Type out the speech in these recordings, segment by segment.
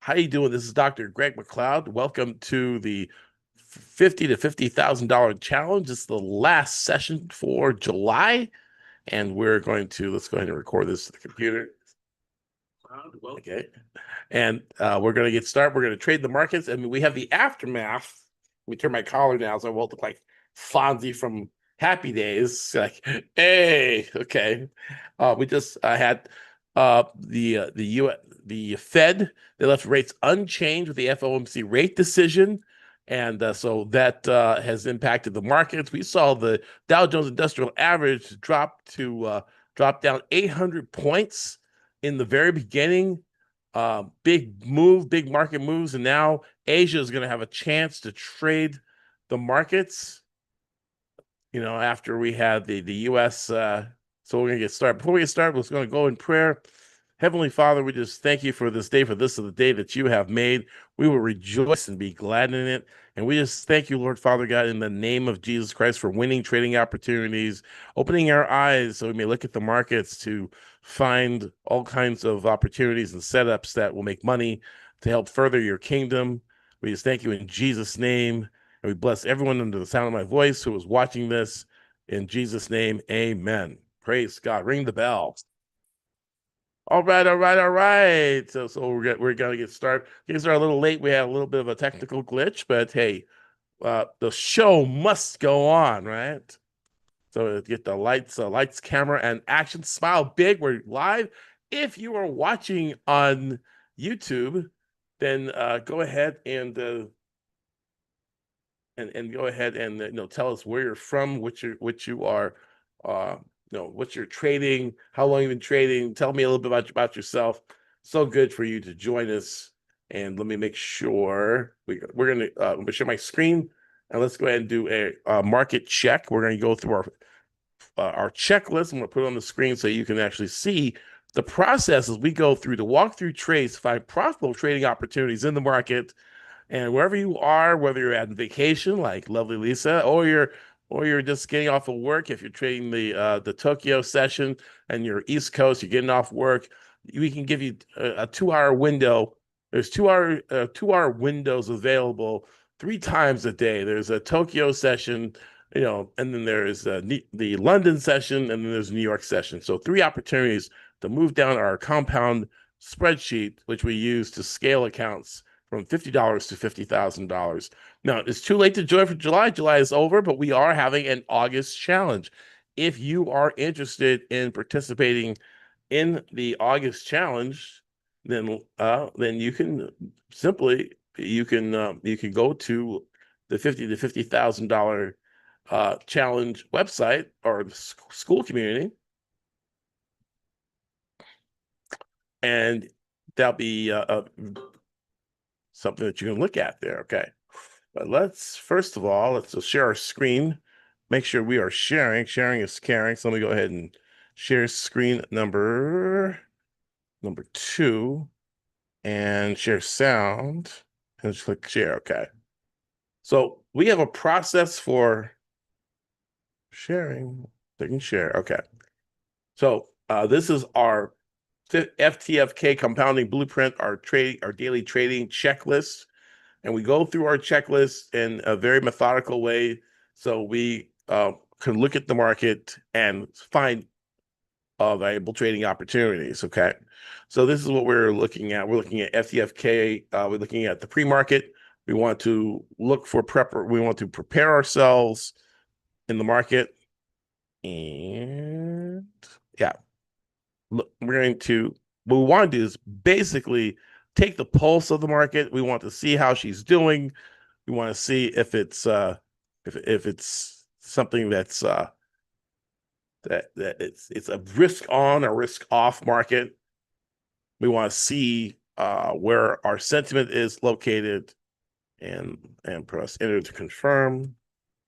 How you doing? This is Dr. Greg McLeod. Welcome to the $50,000 to $50,000 challenge. It's the last session for July, and let's go ahead and record this to the computer. Okay. And we're going to get started. We're going to trade the markets, and we have the aftermath. Let me turn my collar down so I won't look like Fonzie from Happy Days. Like, hey, okay. We just had the Fed. They left rates unchanged with the FOMC rate decision, and so that has impacted the markets. We saw the Dow Jones Industrial Average drop down 800 points in the very beginning. Big move, big market moves, and now Asia is going to have a chance to trade the markets. After we had the U.S. So we're going to get started. Before we get started, we're going to go in prayer. Heavenly Father, we just thank you for this day, for this is the day that you have made. We will rejoice and be glad in it. And we just thank you, Lord Father God, in the name of Jesus Christ, for winning trading opportunities, opening our eyes so we may look at the markets to find all kinds of opportunities and setups that will make money to help further your kingdom. We just thank you in Jesus' name. And we bless everyone under the sound of my voice who is watching this. In Jesus' name, amen. Praise God. Ring the bell. All right. So we're gonna get started. These are a little late. We had a little bit of a technical glitch, but hey, the show must go on, right? So get the lights, camera, and action. Smile big. We're live. If you are watching on YouTube, then go ahead and go ahead and tell us where you're from, what you are, what you're trading, how long you've been trading. Tell me a little bit about yourself. So good for you to join us. And let me make sure we're gonna share my screen, and let's go ahead and do a market check. We're gonna go through our checklist. I'm gonna put it on the screen so you can actually see the process as we go through to walk through trades, find profitable trading opportunities in the market. And wherever you are, whether you're at vacation like lovely Lisa, or you're just getting off of work, if you're trading the Tokyo session and you're East Coast, you're getting off work, we can give you a 2 hour window. There's 2 hour windows available 3 times a day. There's a Tokyo session, and then there's the London session, and then there's New York session. So 3 opportunities to move down our compound spreadsheet, which we use to scale accounts from $50 to $50,000. Now, it's too late to join for July. July is over, but we are having an August challenge. If you are interested in participating in the August challenge, then you can go to the $50,000 challenge website or the school community, and that'll be something that you can look at there. Okay. But first of all, let's just share our screen. Make sure we are sharing. Sharing is caring. So let me go ahead and share screen number 2 and share sound and just click share. Okay. So we have a process for sharing. Clicking share. Okay. So this is our FTFK compounding blueprint, our daily trading checklist. And we go through our checklist in a very methodical way so we can look at the market and find valuable trading opportunities. Okay. So this is what we're looking at. We're looking at FTFK. We're looking at the pre-market. We want to we want to prepare ourselves in the market. And yeah, what we want to do is basically take the pulse of the market. We want to see how she's doing. We want to see if it's something that's that it's a risk on or risk off market. We want to see where our sentiment is located, and press enter to confirm.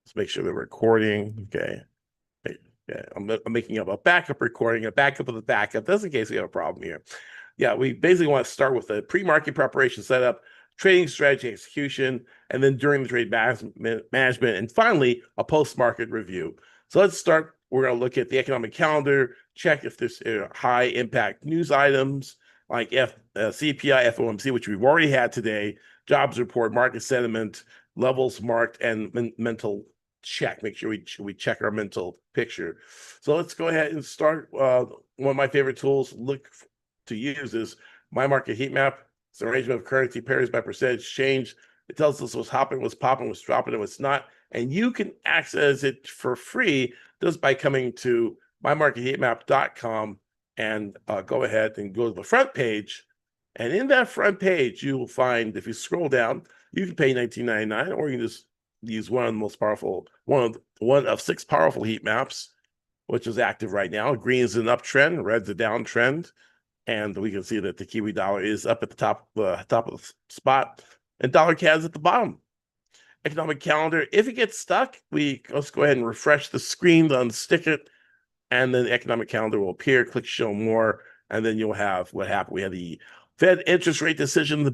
Let's make sure they're recording. Okay. Yeah, I'm making up a backup recording, a backup of the backup, just in case we have a problem here. Yeah, we basically want to start with a pre-market preparation setup, trading strategy execution, and then during the trade management, and finally, a post-market review. So let's start. We're going to look at the economic calendar, check if there's high impact news items, like CPI, FOMC, which we've already had today, jobs report, market sentiment, levels marked, and mental check. Make sure we check our mental picture. So let's go ahead and start. One of my favorite tools to use is My Market Heat Map. It's an arrangement of currency pairs by percentage change. It tells us what's hopping, what's popping, what's dropping, and what's not. And you can access it for free just by coming to mymarketheatmap.com and go ahead and go to the front page. And in that front page, you will find, if you scroll down, you can pay $19.99, or you can just use one of the most powerful, one of 6 powerful heat maps, which is active right now. Green is an uptrend, red's a downtrend, and we can see that the Kiwi dollar is up at the top of the spot, and dollar CAD is at the bottom. Economic calendar, if it gets stuck, let's go ahead and refresh the screen to unstick it, and then the economic calendar will appear. Click show more, and then you'll have what happened. We had the Fed interest rate decision, the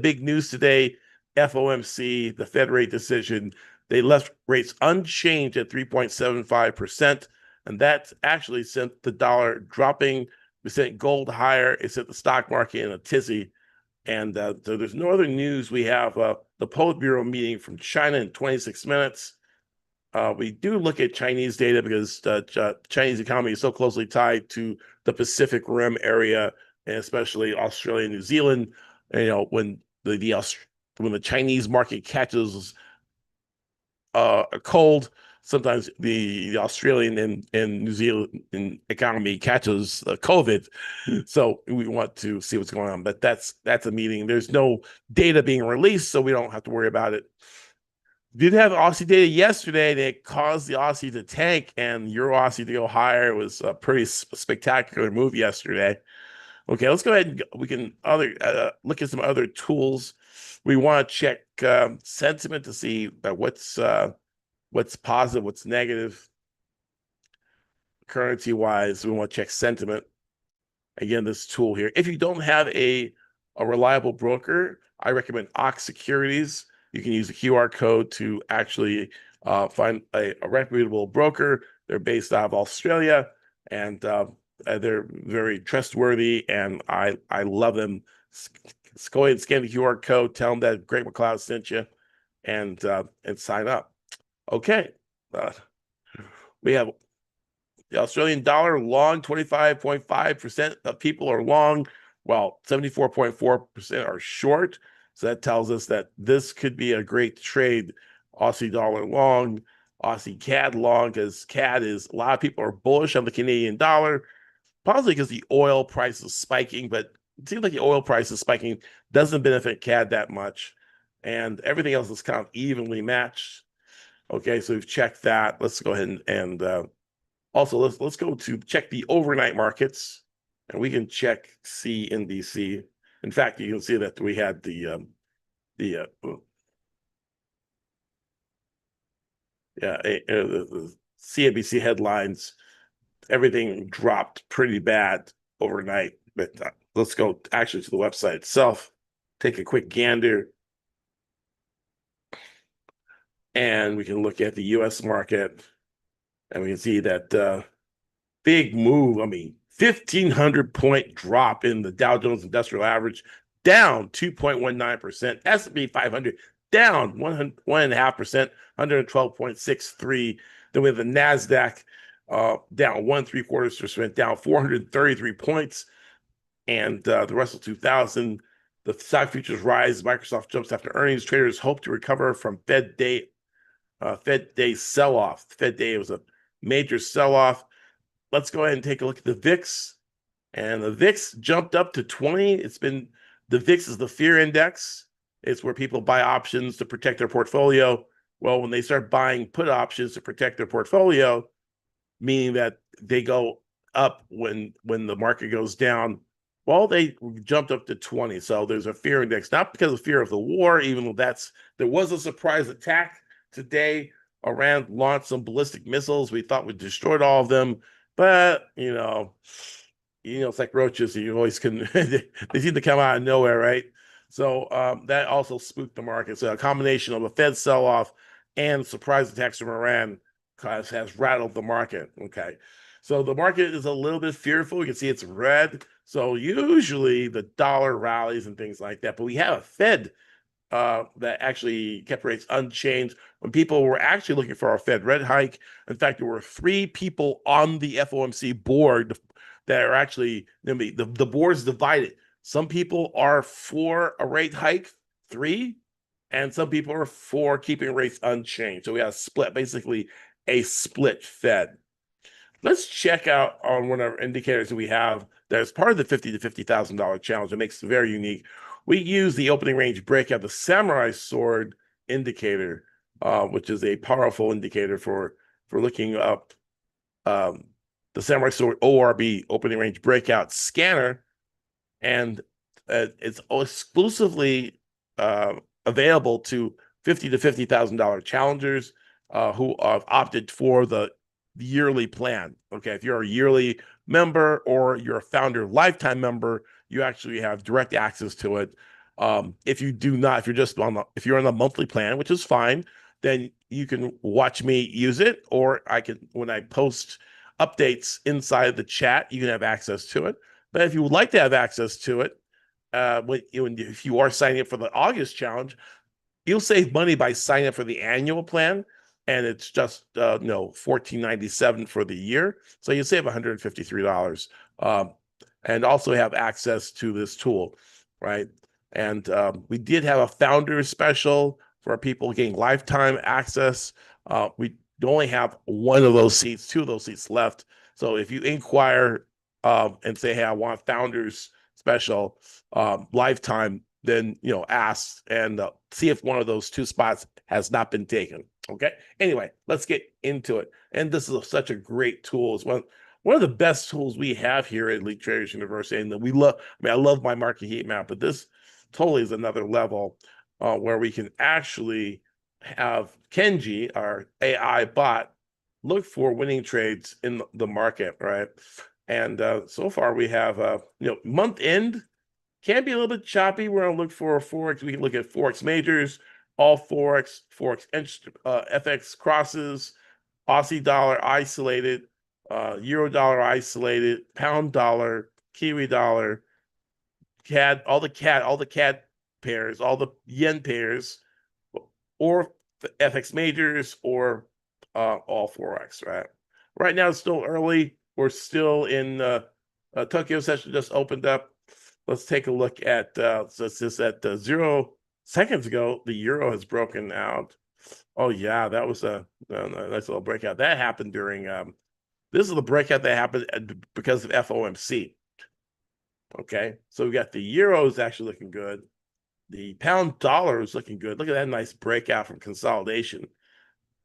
big news today. FOMC, the Fed rate decision, they left rates unchanged at 3.75%, and that actually sent the dollar dropping. We sent gold higher. It sent the stock market in a tizzy. And so there's no other news. We have the Politburo meeting from China in 26 minutes. We do look at Chinese data because the Chinese economy is so closely tied to the Pacific Rim area, and especially Australia and New Zealand. When the Chinese market catches a cold, sometimes the Australian and New Zealand economy catches COVID. So we want to see what's going on. But that's a meeting. There's no data being released, so we don't have to worry about it. Did have Aussie data yesterday that caused the Aussie to tank and Euro Aussie to go higher. It was a pretty spectacular move yesterday. Okay, let's go ahead and we can look at some other tools. We want to check sentiment to see what's positive, what's negative. Currency wise, we want to check sentiment. Again, this tool here. If you don't have a reliable broker, I recommend Ox Securities. You can use the QR code to actually find a reputable broker. They're based out of Australia, and they're very trustworthy, and I love them. Go ahead and scan the QR code, tell them that Greg McLeod sent you, and sign up. Okay. We have the Australian dollar long, 25.5% of people are long, while 74.4% are short. So that tells us that this could be a great trade. Aussie dollar long, Aussie CAD long, because CAD is, a lot of people are bullish on the Canadian dollar, possibly because the oil price is spiking, but it seems like the oil price is spiking doesn't benefit CAD that much. And everything else is kind of evenly matched. Okay, so we've checked that. Let's go ahead and also let's go to check the overnight markets, and we can check CNBC. In fact, you can see that we had the CNBC headlines. Everything dropped pretty bad overnight. But let's go actually to the website itself. Take a quick gander, and we can look at the U.S. market, and we can see that big move. I mean, 1,500-point drop in the Dow Jones Industrial Average, down 2.19%. S&P 500 down 1.5%, 112.63. Then we have the Nasdaq down 1.75%, down 433 points, and the Russell 2000. The stock futures rise. Microsoft jumps after earnings. Traders hope to recover from Fed Day sell-off. Fed Day was a major sell-off. Let's go ahead and take a look at the VIX. And the VIX jumped up to 20. The VIX is the fear index. It's where people buy options to protect their portfolio. Well, when they start buying put options to protect their portfolio, meaning that they go up when the market goes down, well, they jumped up to 20. So there's a fear index, not because of fear of the war, even though there was a surprise attack today. Iran launched some ballistic missiles. We thought we destroyed all of them. But, it's like roaches. You always can, they seem to come out of nowhere, right? So that also spooked the market. So a combination of a Fed sell-off and surprise attacks from Iran has rattled the market. Okay. So the market is a little bit fearful. You can see it's red. So usually the dollar rallies and things like that, but we have a Fed that actually kept rates unchanged when people were actually looking for a Fed rate hike. In fact, there were 3 people on the FOMC board that are actually the board's divided. Some people are for a rate hike, 3, and some people are for keeping rates unchanged. So we have a split, basically a split Fed. Let's check out on one of our indicators that we have that is part of the $50,000 to $50,000 challenge. It makes it very unique. We use the opening range breakout, the Samurai Sword indicator, which is a powerful indicator for looking up the Samurai Sword ORB, opening range breakout scanner, and it's exclusively available to $50,000 to $50,000 challengers who have opted for the yearly plan. Okay, if you're a yearly member or you're a founder lifetime member, you actually have direct access to it. If you do not, if you're just if you're on the monthly plan, which is fine, then you can watch me use it, or I can, when I post updates inside the chat, you can have access to it. But if you would like to have access to it, if you are signing up for the August challenge, you'll save money by signing up for the annual plan, and it's just $14.97 for the year. So you save $153, and also have access to this tool, right? And we did have a founder special for people getting lifetime access. We only have one of those seats, 2 of those seats left. So if you inquire and say, "Hey, I want founders special lifetime," then ask and see if one of those 2 spots has not been taken. Okay. Anyway, let's get into it. And this is such a great tool. It's one of the best tools we have here at Elite Traders University, and that we love. I mean, I love my market heat map, but this totally is another level where we can actually have Kenji, our AI bot, look for winning trades in the market, right? And so far we have month end can be a little bit choppy. We're going to look for Forex. We can look at Forex majors, all Forex, FX crosses, Aussie dollar isolated, Euro dollar isolated, pound dollar, Kiwi dollar, CAD, all the CAD pairs, all the yen pairs, or FX majors, or all Forex, right? Right now, it's still early. We're still in Tokyo session just opened up. Let's take a look at so it's just at 0 seconds ago, the euro has broken out. Oh yeah, that was a nice little breakout. That happened during this is the breakout that happened because of FOMC. Okay, so we got the euro is actually looking good. The pound dollar is looking good. Look at that nice breakout from consolidation.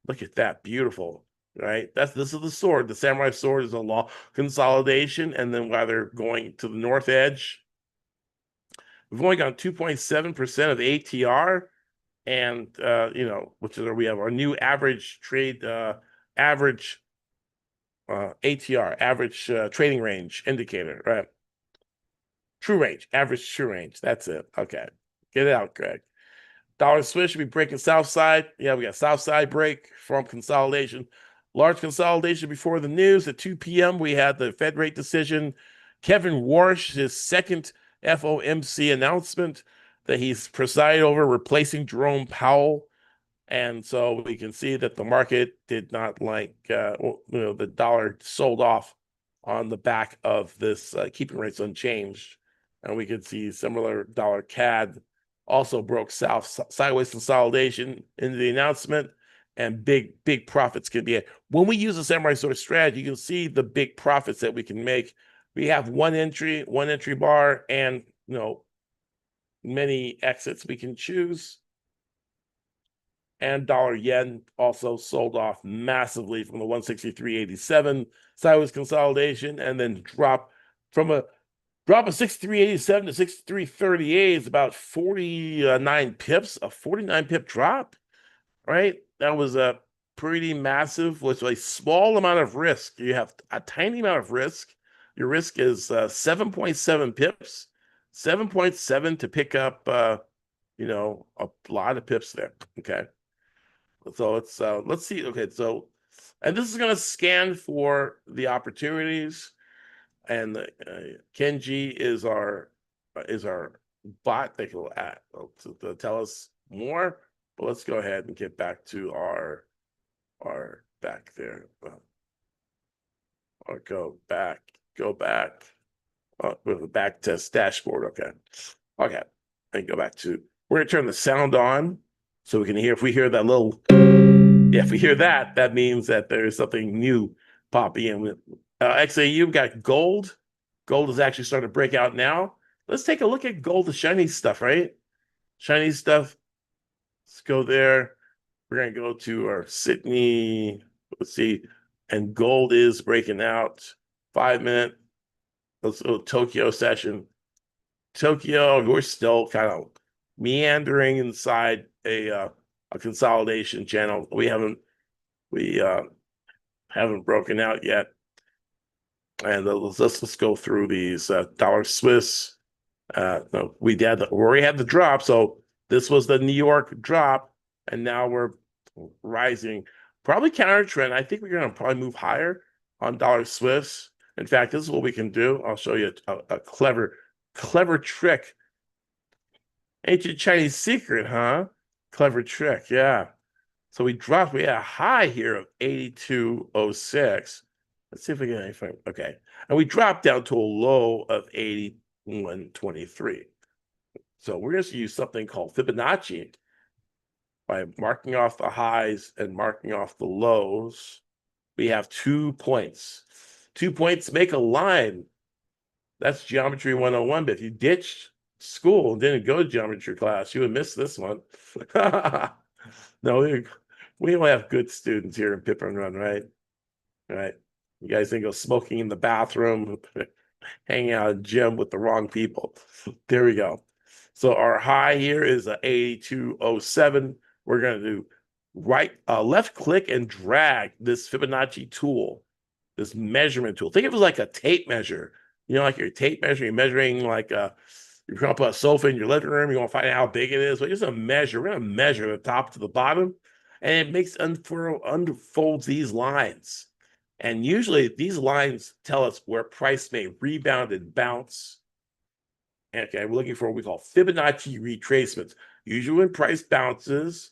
Look at that, beautiful, right? This is the sword. The Samurai Sword is a long consolidation, and then while they're going to the north edge, we've only got 2.7% of ATR, and which is we have our new average trade average ATR, average trading range indicator, right? True range, average true range. That's it. Okay, get it out, Greg. Dollar Swiss should be breaking south side. Yeah, we got south side break from consolidation. Large consolidation before the news. At 2 p.m., we had the Fed rate decision. Kevin Warsh, his second FOMC announcement that he's presided over, replacing Jerome Powell. And so we can see that the market did not like, the dollar sold off on the back of this keeping rates unchanged. And we could see similar dollar CAD also broke sideways consolidation into the announcement, and big profits can be had. When we use a Samurai Sword strategy, you can see the big profits that we can make. We have one entry bar, and many exits we can choose. And dollar yen also sold off massively from the 163.87 sideways consolidation, and then drop of 63.87 to 63.38 is about 49 pips, a 49 pip drop, right? That was a pretty massive, with a small amount of risk. You have a tiny amount of risk. Your risk is 7.7 pips, 7.7 to pick up, a lot of pips there. Okay. So let's see. Okay. So, and this is going to scan for the opportunities. And Kenji is our bot that will to tell us more. But let's go ahead and get back to our back there. Or go back. With the back test dashboard. Okay. And go back to. We're gonna turn the sound on so we can hear. If we hear that little, if we hear that, that means that there is something new popping in. XAU got gold. Gold is actually starting to break out now. Let's take a look at gold, the shiny stuff, right? Shiny stuff. Let's go there. We're going to go to our Sydney. Let's see. And gold is breaking out. 5 minute. Let's go Tokyo session. Tokyo, we're still kind of meandering inside a consolidation channel. We haven't broken out yet. And let's go through these dollar Swiss. No, we already had the drop, so this was the New York drop, and now we're rising. Probably counter trend. I think we're going to probably move higher on dollar Swiss. In fact, this is what we can do. I'll show you a clever trick. Ancient Chinese secret, huh? Clever trick, yeah. So we had a high here of 82.06. Let's see if we get anything. Okay. And we dropped down to a low of 81.23. So we're going to use something called Fibonacci by marking off the highs and marking off the lows. We have 2 points. 2 points make a line. That's Geometry 101. But if you ditched school and didn't go to geometry class, you would miss this one. No, we don't have good students here in Pip and Run, right? Right. You guys think of smoking in the bathroom, hanging out in gym with the wrong people. There we go. So our high here is a 82.07. We're going to do left click and drag this Fibonacci tool, this measurement tool. Think of it like a tape measure. You know, like your tape measure, you're measuring like you're going to put a sofa in your living room. You want to find out how big it is. Well, just a measure. We're going to measure the top to the bottom, and it unfolds these lines. And usually these lines tell us where price may rebound and bounce. Okay, we're looking for what we call Fibonacci retracements. Usually when price bounces,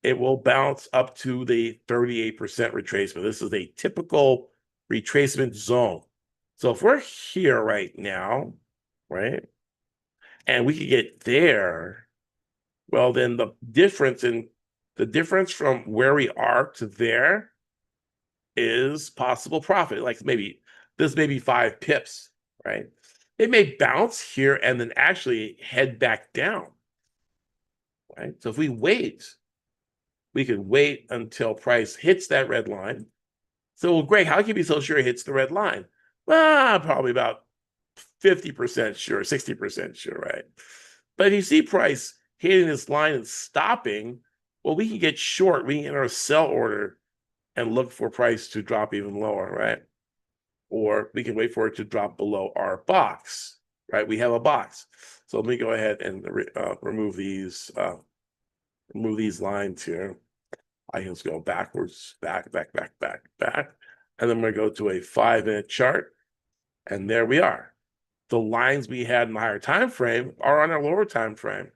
it will bounce up to the 38% retracement. This is a typical retracement zone. So if we're here right now, right, and we can get there, well, then the difference from where we are to there is possible profit. Like maybe 5 pips, right? It may bounce here and then actually head back down, right? So if we wait, we can wait until price hits that red line. So, well, Greg, how can you be so sure it hits the red line? Well, probably about 50% sure, 60% sure, right? But if you see price hitting this line and stopping, well, we can get short. We can enter a sell order and look for price to drop even lower, right? Or we can wait for it to drop below our box, right? We have a box. So let me go ahead and remove these lines here. I can just go backwards, back. And then we're going to go to a 5-minute chart. And there we are. The lines we had in the higher time frame are on our lower time frame,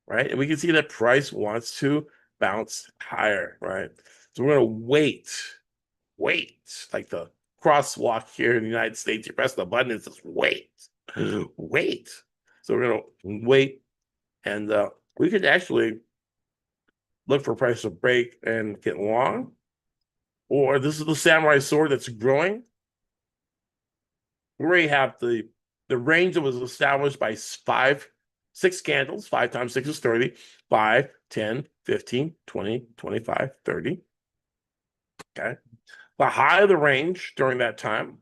right? And we can see that price wants to bounce higher, right? So we're going to wait, like the crosswalk here in the United States. You press the button, it says wait. So we're going to wait, and we could actually look for price to break and get long. Or this is the samurai sword that's growing. We already have the range that was established by 6 candles. 5 times 6 is 30. 5, 10, 15, 20, 25, 30. Okay. The high of the range during that time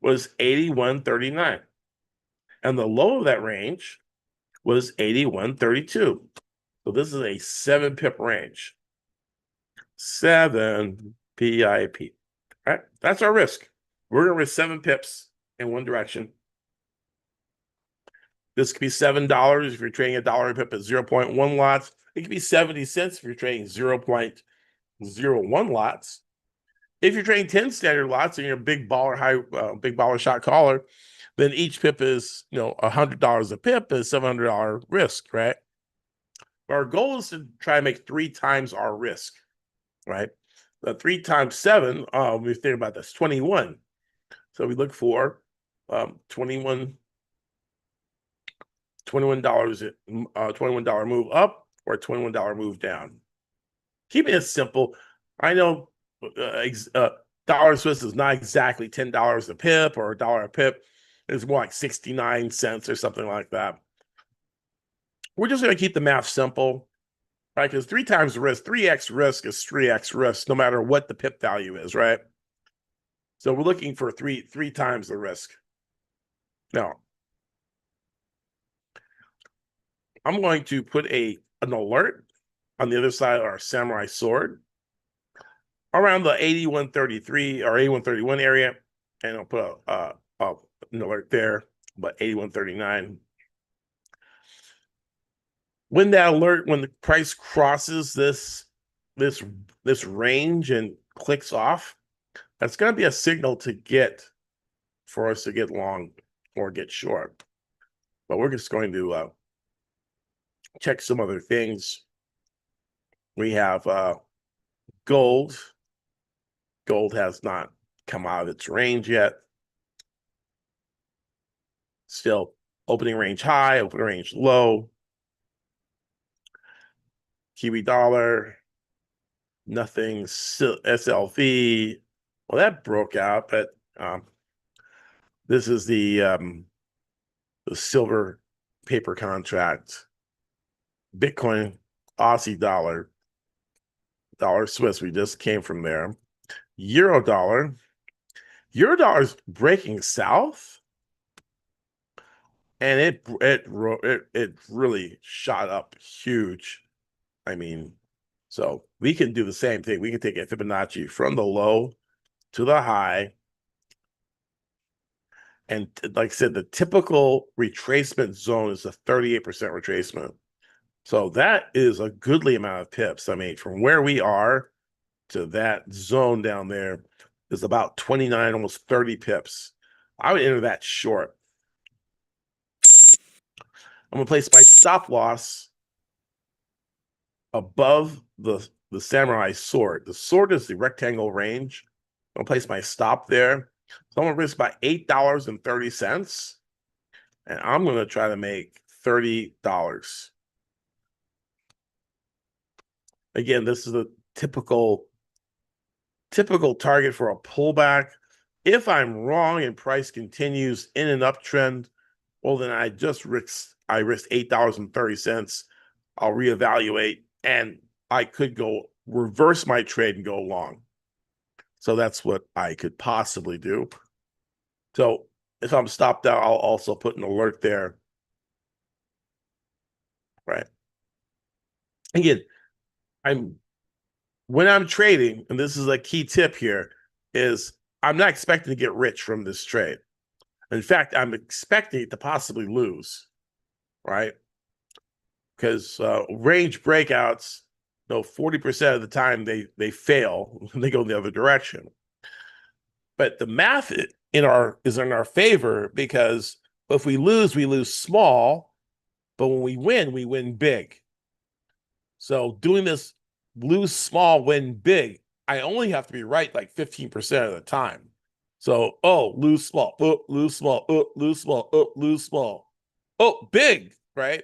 was 81.39. And the low of that range was 81.32. So this is a 7 pip range. 7 PIP. All right. That's our risk. We're going to risk 7 pips in one direction. This could be $7 if you're trading a dollar a pip at 0.1 lots. It could be 70 cents if you're trading 0.01 lots. If you're trading 10 standard lots and you're a big baller shot caller, then each pip is, $100 a pip is $700 risk, right? Our goal is to try to make 3 times our risk, right? 3 times 7, we think about this, 21. So we look for 21 $21 $21 move up or $21 move down. Keeping it simple. I know dollar Swiss is not exactly $10 a pip or $1 a pip. It's more like 69 cents or something like that. We're just going to keep the math simple, right? Because 3 times risk, 3x risk is 3x risk, no matter what the pip value is, right? So we're looking for three times the risk. Now, I'm going to put an alert on the other side of our samurai sword around the 8133 or 8131 area, and I'll put an alert there, but 8139. When the price crosses this range and clicks off, that's going to be a signal for us to get long or get short. But we're just going to check some other things. We have gold. Gold has not come out of its range yet. Still opening range high, opening range low. Kiwi dollar, nothing. SLV, well, that broke out, but this is the silver paper contract. Bitcoin, Aussie dollar, dollar Swiss, we just came from there. Euro dollar is breaking south, and it really shot up huge. I mean, so we can do the same thing. We can take a Fibonacci from the low to the high. And like I said, the typical retracement zone is a 38% retracement. So that is a goodly amount of pips. I mean, from where we are to that zone down there is about 29, almost 30 pips. I would enter that short. I'm going to place my stop loss above the samurai sword. The sword is the rectangle range. I'm going to place my stop there. So I'm going to risk about $8.30. And I'm going to try to make $30. Again, this is a typical target for a pullback. If I'm wrong and price continues in an uptrend, well, then I risked $8.30. I'll reevaluate, and I could go reverse my trade and go long. So that's what I could possibly do. So if I'm stopped out, I'll also put an alert there. Right. Again, when I'm trading, and this is a key tip here, is I'm not expecting to get rich from this trade. In fact, I'm expecting it to possibly lose, right? Because range breakouts, 40% of the time they fail, they go in the other direction. But the math is in our favor, because if we lose small, but when we win big. So doing this lose small, win big, I only have to be right like 15% of the time. So, lose small, lose small, lose small, lose small. Big, right?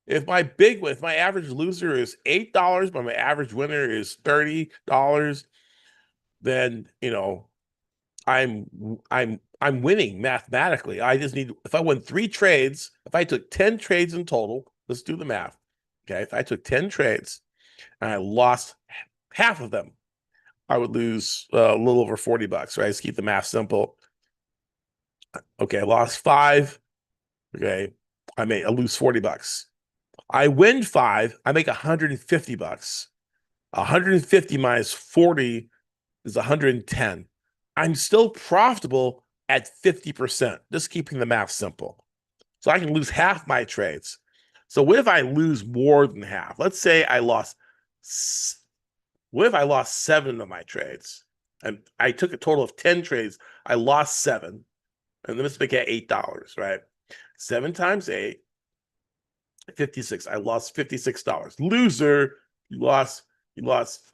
If my average loser is $8, but my average winner is $30, then I'm winning mathematically. I just need, if I won 3 trades, if I took 10 trades in total, let's do the math. Okay, if I took 10 trades and I lost half of them, I would lose a little over $40, right? Just keep the math simple. Okay, I lost 5. Okay, I lose $40. I win 5, I make $150. 150 minus 40 is 110. I'm still profitable at 50%, just keeping the math simple. So I can lose half my trades. So what if I lose more than half? Let's say what if I lost 7 of my trades? and I took a total of 10 trades. I lost 7, and the mistake at $8, right? 7 times 8, 56. I lost $56. Loser, you lost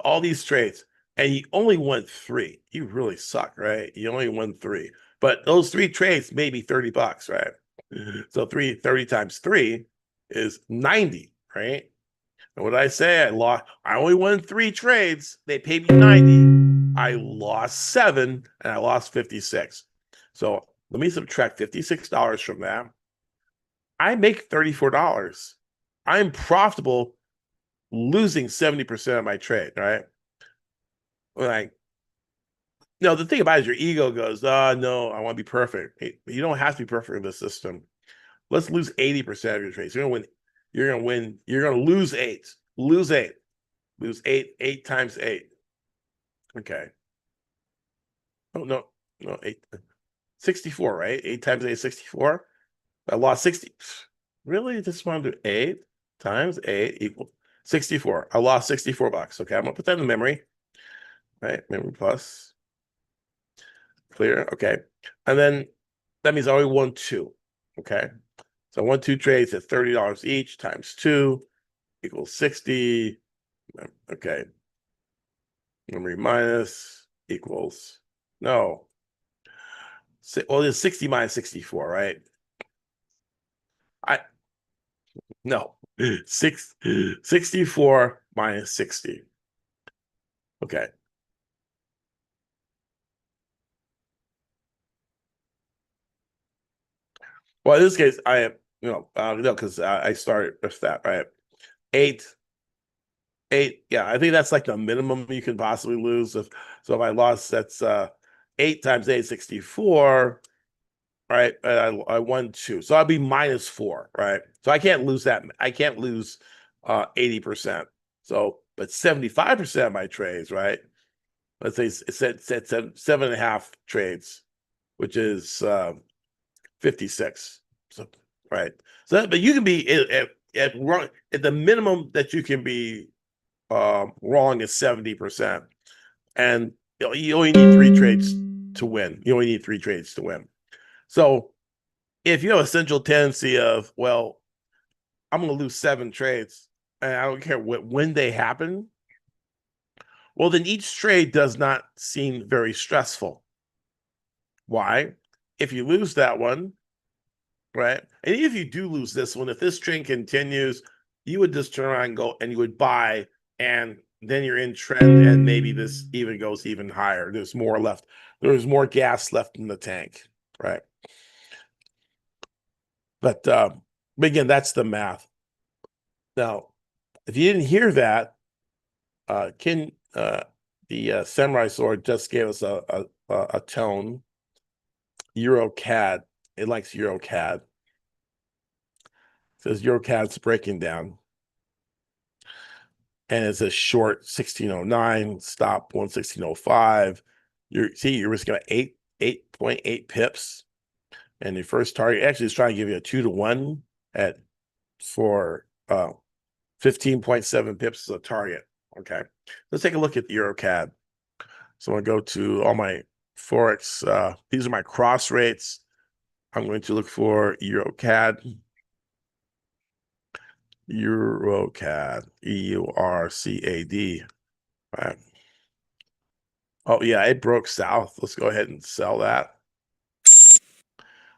all these trades, and you only won 3. You really suck, right? You only won 3. But those 3 trades made me $30, right? So 30 times 3 is 90, right? And what did I say? I only won 3 trades. They paid me 90. I lost 7 and I lost 56. So let me subtract $56 from that. I make $34. I'm profitable losing 70% of my trade, right? Like, no, the thing about it is your ego goes, oh no, I want to be perfect. Hey, you don't have to be perfect in this system. Let's lose 80% of your trades. You're gonna win, you're gonna lose 8. Lose 8. Lose 8. 8 times 8. Okay. Oh no, 8. 64, right? 8 times 8 is 64. I lost 60. Really? Just want to do 8 times 8 equals 64. I lost $64. Okay, I'm gonna put that in memory. Right? Memory plus. Clear. Okay. And then that means I only won 2. Okay. So I won 2 trades at $30 each times 2 equals 60. Okay. Memory minus equals no. Well, it's 60 minus 64, right? I no. 64 minus 60. Okay. Well, in this case, I am, no, because I started with that, right? 8, 8. Yeah, I think that's like the minimum you can possibly lose. If I lost, that's 8 times 8, 64, right? I won 2, so I'll be minus 4, right? So I can't lose that. I can't lose 80%. So, but 75% of my trades, right? Let's say it's 7.5 trades, which is 56. So, right. So, but you can be at the minimum that you can be wrong is 70%, and you only need 3 trades to win. You only need 3 trades to win. So, if you have a central tendency of, well, I'm going to lose 7 trades, and I don't care when they happen, well, then each trade does not seem very stressful. Why? If you lose that one, right? And if you do lose this one, if this trend continues, you would just turn around and go and you would buy, and then you're in trend, and maybe this even goes even higher. There's more left. There's more gas left in the tank, right? But again, that's the math. Now, if you didn't hear that, the Samurai Sword just gave us a tone. EuroCAD. It likes EuroCAD. It says EuroCAD's breaking down. And it's a short 1609, stop 11605. You're risking 8.8 pips. And your first target actually is trying to give you a 2-to-1 for 15.7 pips as a target. Okay. Let's take a look at the EuroCAD. So I'm going to go to all my Forex. These are my cross rates. I'm going to look for EuroCAD. EuroCAD, EURCAD. Right. Oh, yeah, it broke south. Let's go ahead and sell that.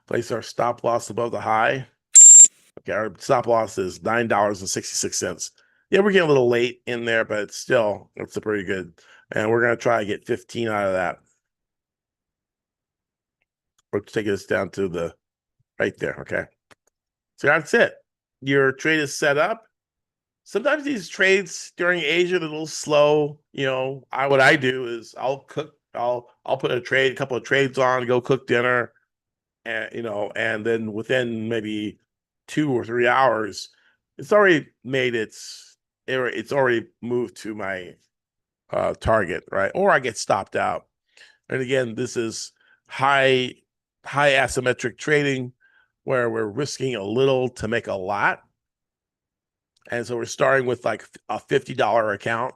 Place our stop loss above the high. Okay, our stop loss is $9.66. Yeah, we're getting a little late in there, but it's a pretty good. And we're going to try to get 15 out of that. We're taking us down to the right there. Okay. So that's it. Your trade is set up. Sometimes these trades during Asia are a little slow. What I do is I'll put a couple of trades on, go cook dinner, and then within maybe 2 or 3 hours, it's already already moved to my target, right? Or I get stopped out. And again, this is high asymmetric trading where we're risking a little to make a lot. And so we're starting with like a $50 account.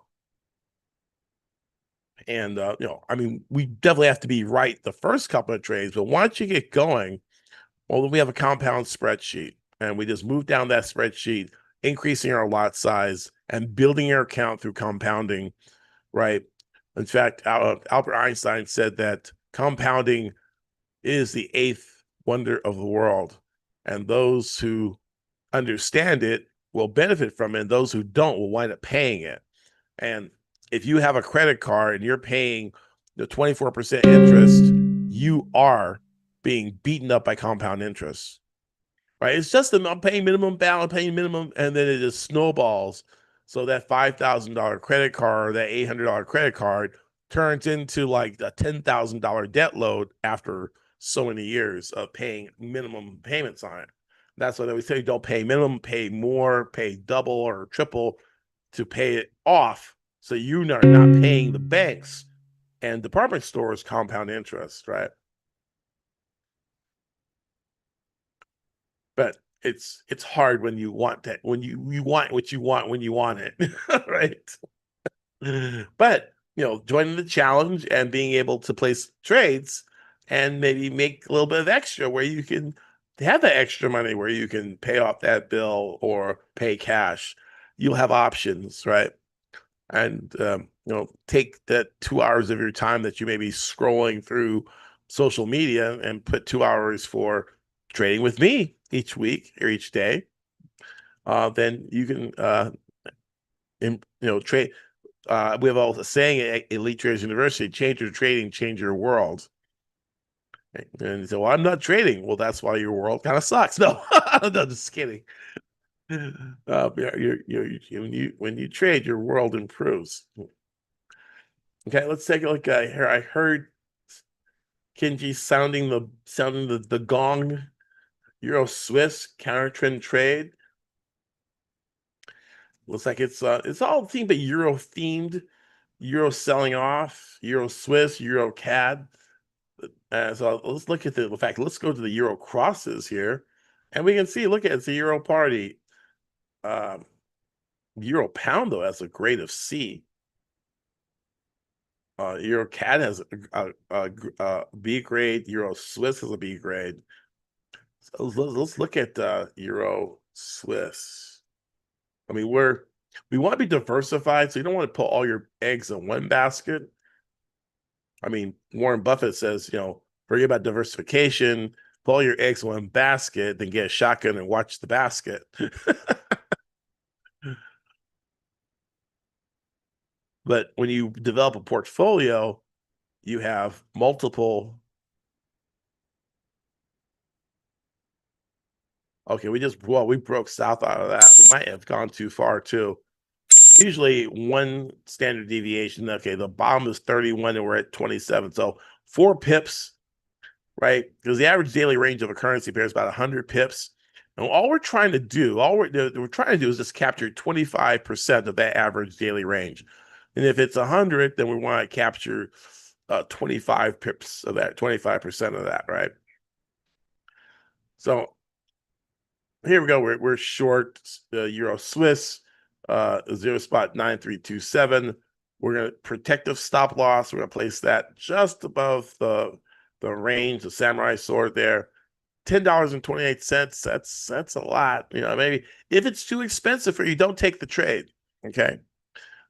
And I mean, we definitely have to be right the first couple of trades, but once you get going, well, we have a compound spreadsheet, and we just move down that spreadsheet, increasing our lot size and building our account through compounding, right? In fact, Albert Einstein said that compounding is the eighth wonder of the world, and those who understand it will benefit from it, and those who don't will wind up paying it. And if you have a credit card and you're paying the 24% interest, you are being beaten up by compound interest, right? It's just I'm paying minimum balance, paying minimum, and then it just snowballs. So that $5,000 credit card, that $800 credit card turns into like a $10,000 debt load after so many years of paying minimum payments on it. That's why they say don't pay minimum, pay more, pay double or triple to pay it off. So you are not paying the banks and department stores compound interest, right? But it's hard when you want that, when you want what you want when you want it, right? But joining the challenge and being able to place trades and maybe make a little bit of extra where you can have that extra money where you can pay off that bill or pay cash. You'll have options, right? And take that 2 hours of your time that you may be scrolling through social media and put 2 hours for trading with me each week or each day. Then you can trade. We have a saying at Elite Traders University: change your trading, change your world. And so, well, I'm not trading. Well, that's why your world kind of sucks. No, no, just kidding. When you trade, your world improves. Okay, let's take a look here. I heard Kenji sounding the gong. Euro Swiss counter trend trade. Looks like it's all themed but Euro themed. Euro selling off. Euro Swiss. Euro CAD. So let's look at the fact. Let's go to the Euro crosses here, and we can see. Look at it's the Euro party. Euro pound though has a grade of C. Euro CAD has a B grade. Euro Swiss has a B grade. So let's look at Euro Swiss. I mean, we want to be diversified, so you don't want to put all your eggs in one basket. I mean, Warren Buffett says, forget about diversification, put all your eggs in one basket, then get a shotgun and watch the basket. But when you develop a portfolio, you have multiple. Okay, we broke south out of that. We might have gone too far too. Usually one standard deviation. Okay, the bottom is 31 and we're at 27. So 4 pips, right? Because the average daily range of a currency pair is about 100 pips. And all we're trying to do is just capture 25% of that average daily range. And if it's 100, then we want to capture 25 pips of that, 25% of that, right? So here we go. We're short Euro Swiss, 0.9327. We're going to protective stop loss. We're going to place that just above the range, the samurai sword there. $10.28. That's a lot. Maybe if it's too expensive for you, don't take the trade. Okay.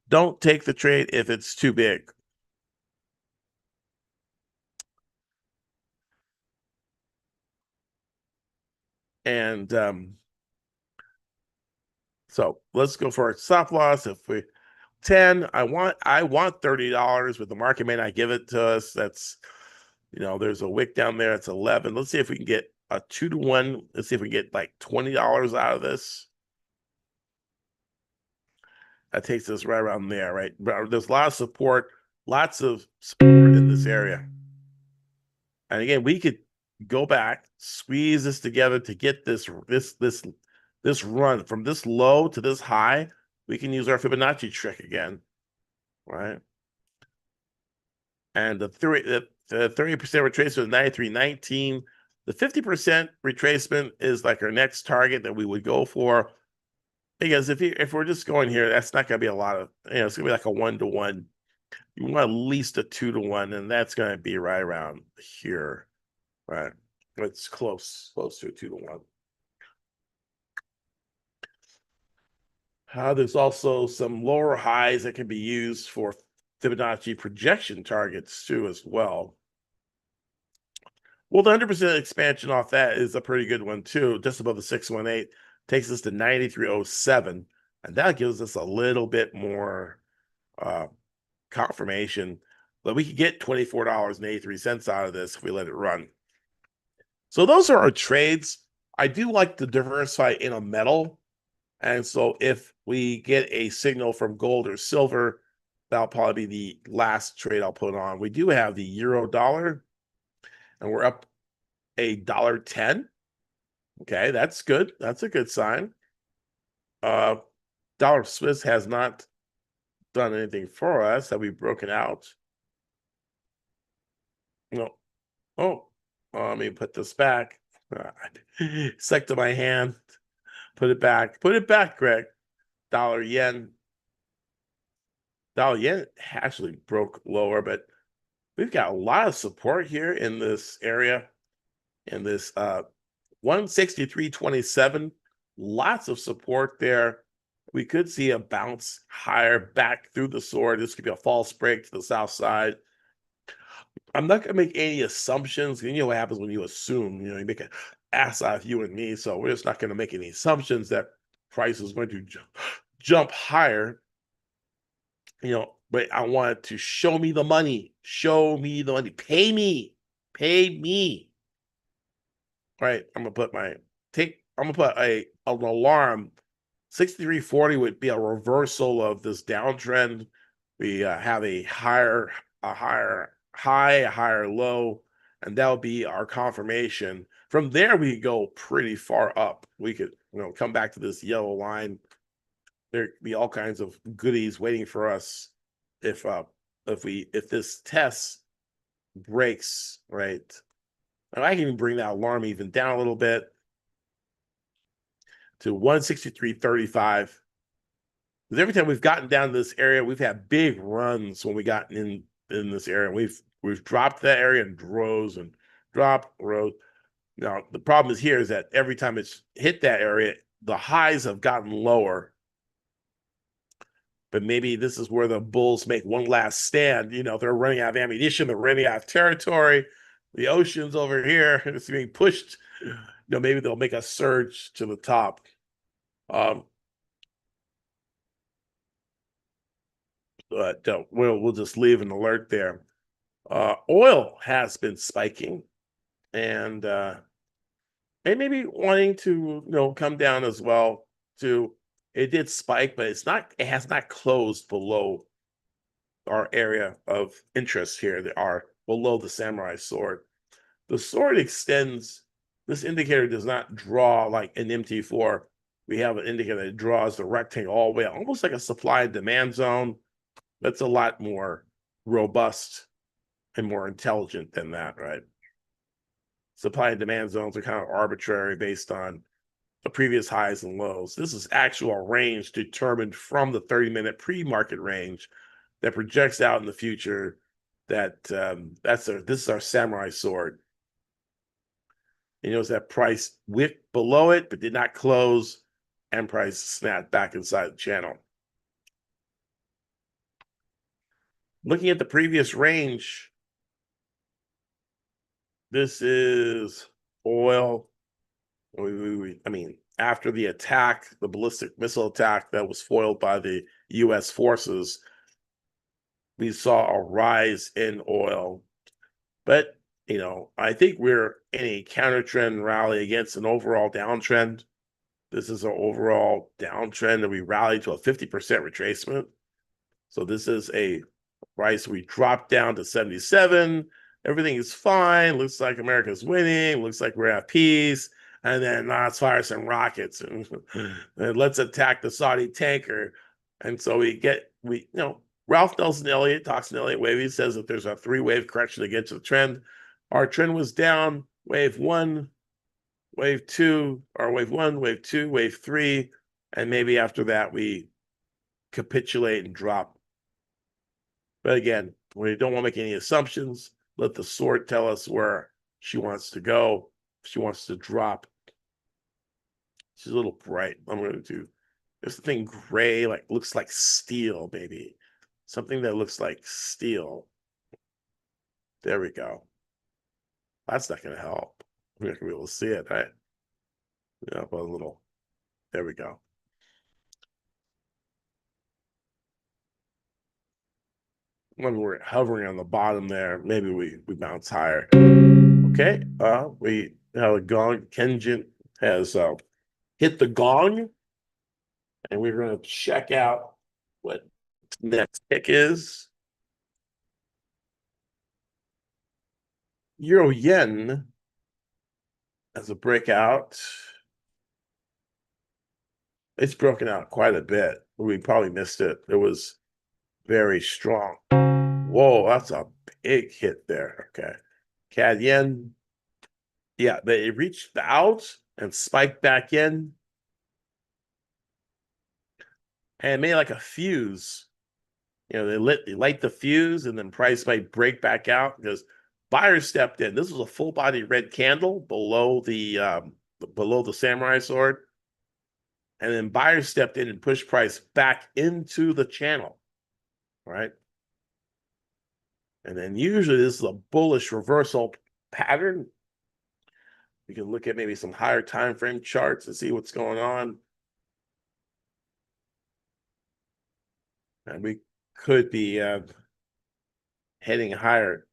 Don't take the trade if it's too big. And so let's go for a stop loss. If we 10, I want $30, but the market may not give it to us. That's there's a wick down there. It's 11. Let's see if we can get a 2-to-1. Let's see if we get like $20 out of this. That takes us right around there, right? But there's a lot of support, lots of support in this area. And again, we could go back, squeeze this together to get this run from this low to this high. We can use our Fibonacci trick again, right? And the 30% retracement is 93.19. The 50% retracement is like our next target that we would go for. Because if we're just going here, that's not going to be a lot of, it's going to be like a 1-to-1. You want at least a 2-to-1, and that's going to be right around here, right? It's close to a 2-to-1. There's also some lower highs that can be used for Fibonacci projection targets too, as well. Well, the 100% expansion off that is a pretty good one too, just above the 618, takes us to 9307, and that gives us a little bit more uh, confirmation that we could get $24.83 out of this if we let it run. So those are our trades. I do like to diversify in a metal. And so if we get a signal from gold or silver, that'll probably be the last trade I'll put on. We do have the euro dollar, and we're up $1.10. Okay, that's good. That's a good sign. Dollar Swiss has not done anything for us. Have we broken out? No. Oh, let me put this back. Stuck to my hand. Put it back. Put it back, Greg. Dollar yen. Dollar yen actually broke lower, but we've got a lot of support here in this area, in this 163.27. Lots of support there. We could see a bounce higher back through the sword. This could be a false break to the south side. I'm not going to make any assumptions. You know what happens when you assume, you make an ass out of you and me. So we're just not going to make any assumptions that price is going to jump higher. But I wanted to show me the money. Show me the money. Pay me. Pay me. All right. I'm gonna put an alarm. 63.40 would be a reversal of this downtrend. We have a higher high, a higher low, and that'll be our confirmation. From there, we go pretty far up. We could, come back to this yellow line. There could be all kinds of goodies waiting for us if this test breaks, right? And I can even bring that alarm even down a little bit to 163.35. Because every time we've gotten down to this area, we've had big runs when we got in this area. We've dropped that area in droves and dropped rows. Now the problem is that every time it's hit that area, the highs have gotten lower. But maybe this is where the bulls make one last stand. They're running out of ammunition, they're running out of territory. The ocean's over here, it's being pushed. Maybe they'll make a surge to the top. But we'll just leave an alert there. Oil has been spiking, and it may be wanting to come down as well too. It did spike, but it has not closed below our area of interest here. They are below the samurai sword. The sword extends. This indicator does not draw like an MT4. We have an indicator that draws the rectangle all the way, almost like a supply and demand zone. That's a lot more robust and more intelligent than that, right? Supply and demand zones are kind of arbitrary based on the previous highs and lows. This is actual range determined from the 30-minute pre-market range that projects out in the future. This is our samurai sword. You notice that price wicked below it, but did not close, and price snapped back inside the channel. Looking at the previous range, this is oil. After the attack, the ballistic missile attack that was foiled by the U.S. forces, we saw a rise in oil. But, I think we're in a counter trend rally against an overall downtrend. This is an overall downtrend, and we rallied to a 50% retracement. So this is a price. We dropped down to 77. Everything is fine. Looks like America's winning. Looks like we're at peace. And then let's fire some rockets and let's attack the Saudi tanker. And so Ralph Nelson Elliott talks in Elliott Wave. He says that there's a 3-wave correction against the trend. Our trend was down, wave 1, wave 2, or wave 1, wave 2, wave 3. And maybe after that, we capitulate and drop But again, we don't want to make any assumptions. Let the sword tell us where she wants to go. If she wants to drop. She's a little bright. I'm going to do there's something gray, like looks like steel, maybe. Something that looks like steel. There we go. That's not going to help. We're not going to be able to see it, right? Yeah, but a little. There we go. When we're hovering on the bottom there, maybe we bounce higher. Okay, we have a gong. Kenjin has hit the gong, and we're going to check out what next pick is. Euro yen as a breakout. It's broken out quite a bit. We probably missed it. It was very strong. Whoa, that's a big hit there. Okay. CAD yen. Yeah, they reached out and spiked back in and made like a fuse. You know, they light the fuse and then price might break back out because buyers stepped in. This was a full body red candle below the samurai sword. And then buyers stepped in and pushed price back into the channel. Right. And then usually this is a bullish reversal pattern. We can look at maybe some higher time frame charts and see what's going on. And we could be heading higher.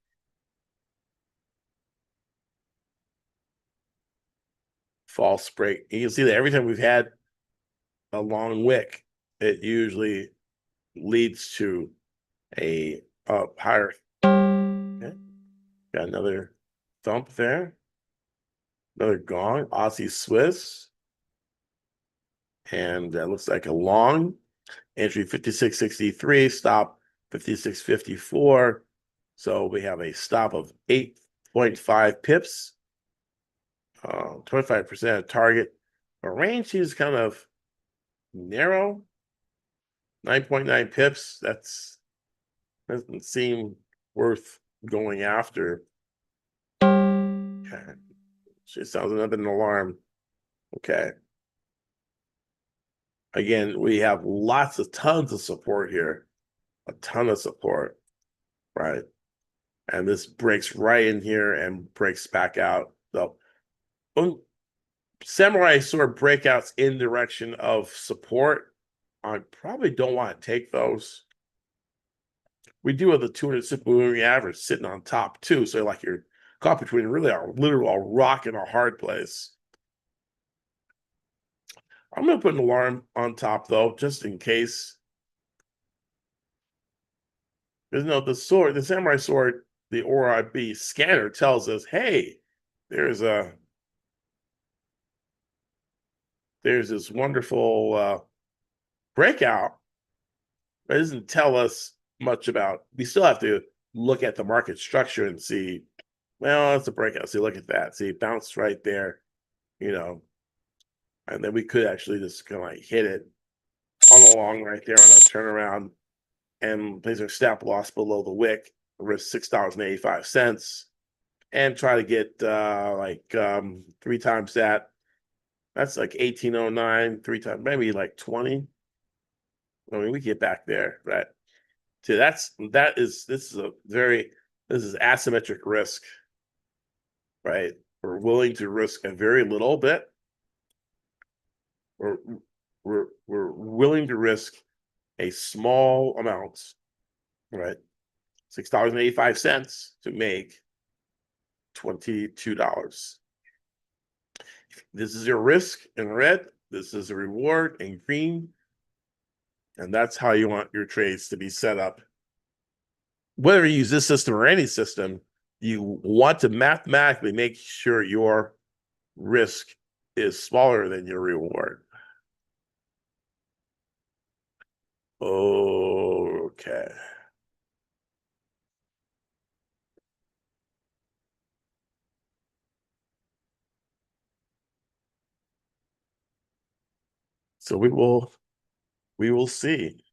False break. You can see that every time we've had a long wick, it usually leads to a higher. Okay. Got another thump there. Another gong, Aussie Swiss. And that looks like a long. Entry 56.63, stop 56.54. So we have a stop of 8.5 pips, 25% target. Our range seems kind of narrow, 9.9 pips. Doesn't seem worth going after. Okay. She sounds another alarm. Okay. Again, we have tons of support here, a ton of support, right? And this breaks right in here and breaks back out. So samurai sword breakouts in direction of support, I probably don't want to take those. We do have the 200 simple moving average sitting on top too. So like you're caught between really a literal rock and a hard place. I'm going to put an alarm on top though, just in case. There's no the samurai sword, the ORIB scanner tells us, hey, there's this wonderful breakout. It doesn't tell us much about. We still have to look at the market structure and see. Well, it's a breakout. See, look at that. See, it bounced right there, you know, and then we could actually just kind of like hit it on along right there on a turnaround and place our stop loss below the wick, risk $6.85, and try to get three times that. That's like 1809, three times, maybe like 20. I mean, we get back there, right? So this is asymmetric risk, right? We're willing to risk a very little bit. We're willing to risk a small amount, right? $6.85 to make $22. This is your risk in red. This is a reward in green. And that's how you want your trades to be set up. Whether you use this system or any system, you want to mathematically make sure your risk is smaller than your reward. Okay. So we will see.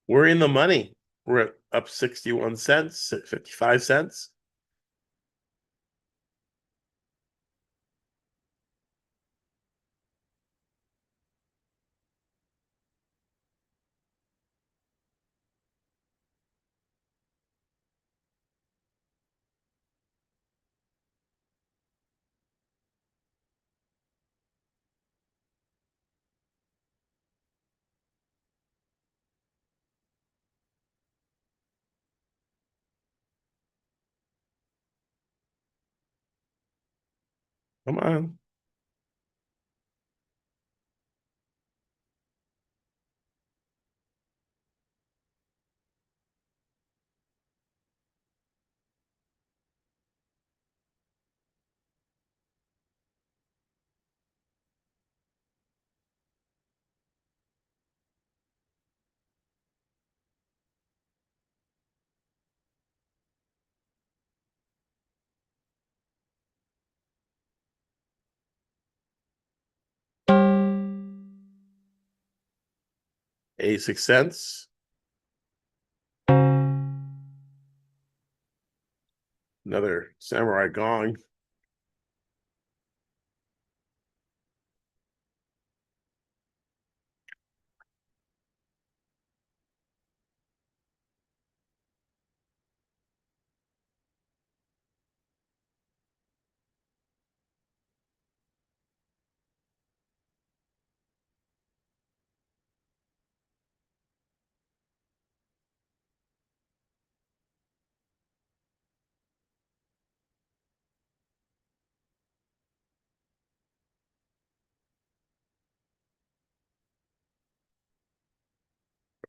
We're in the money. We're up 61 cents, 55 cents. Come on. $0.86. Another samurai gong.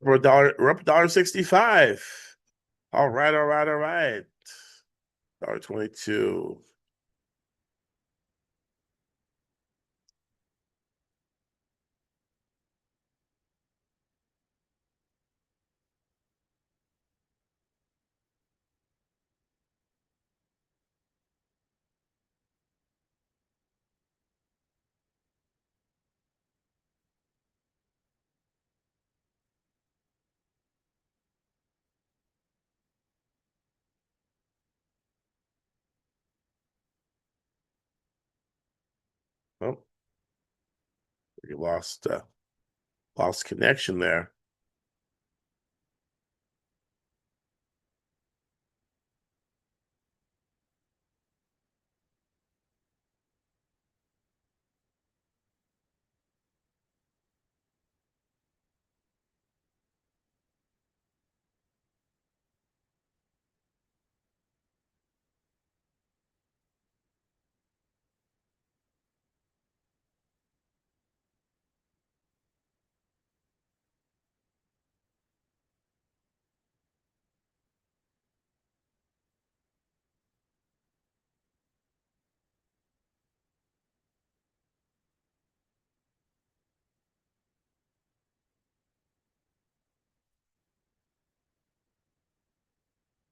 We're a dollar, we're up $1.65. All right, all right, all right. $1.22. Oh, we lost connection there.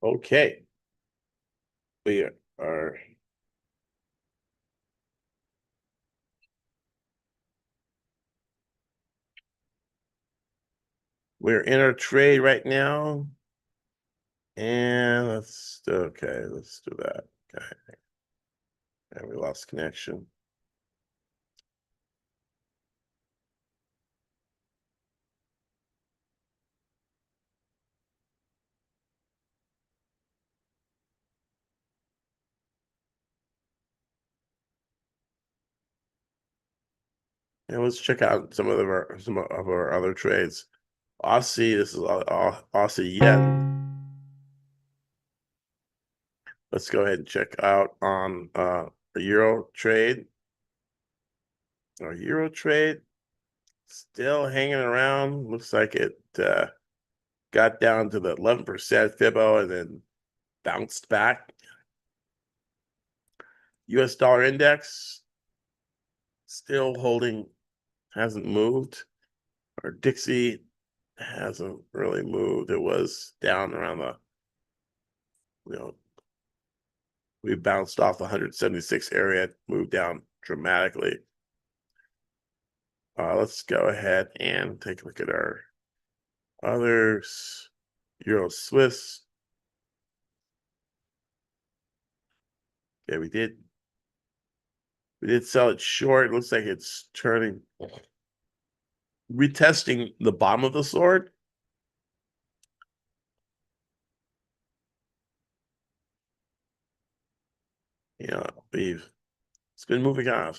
Okay. We are we're in our trade right now. And let's do that. Okay. And we lost connection. And let's check out some of our other trades. Aussie, this is Aussie yen. Let's go ahead and check out on a euro trade. Our euro trade still hanging around. Looks like it got down to the 11% Fibo and then bounced back. US dollar index still holding, hasn't moved. Our Dixie hasn't really moved. It was down around you know, we bounced off the 176 area, moved down dramatically. Let's go ahead and take a look at our Others, Euro Swiss. Yeah, we did sell it short. It looks like it's turning, retesting the bottom of the sword. Yeah, it's been moving off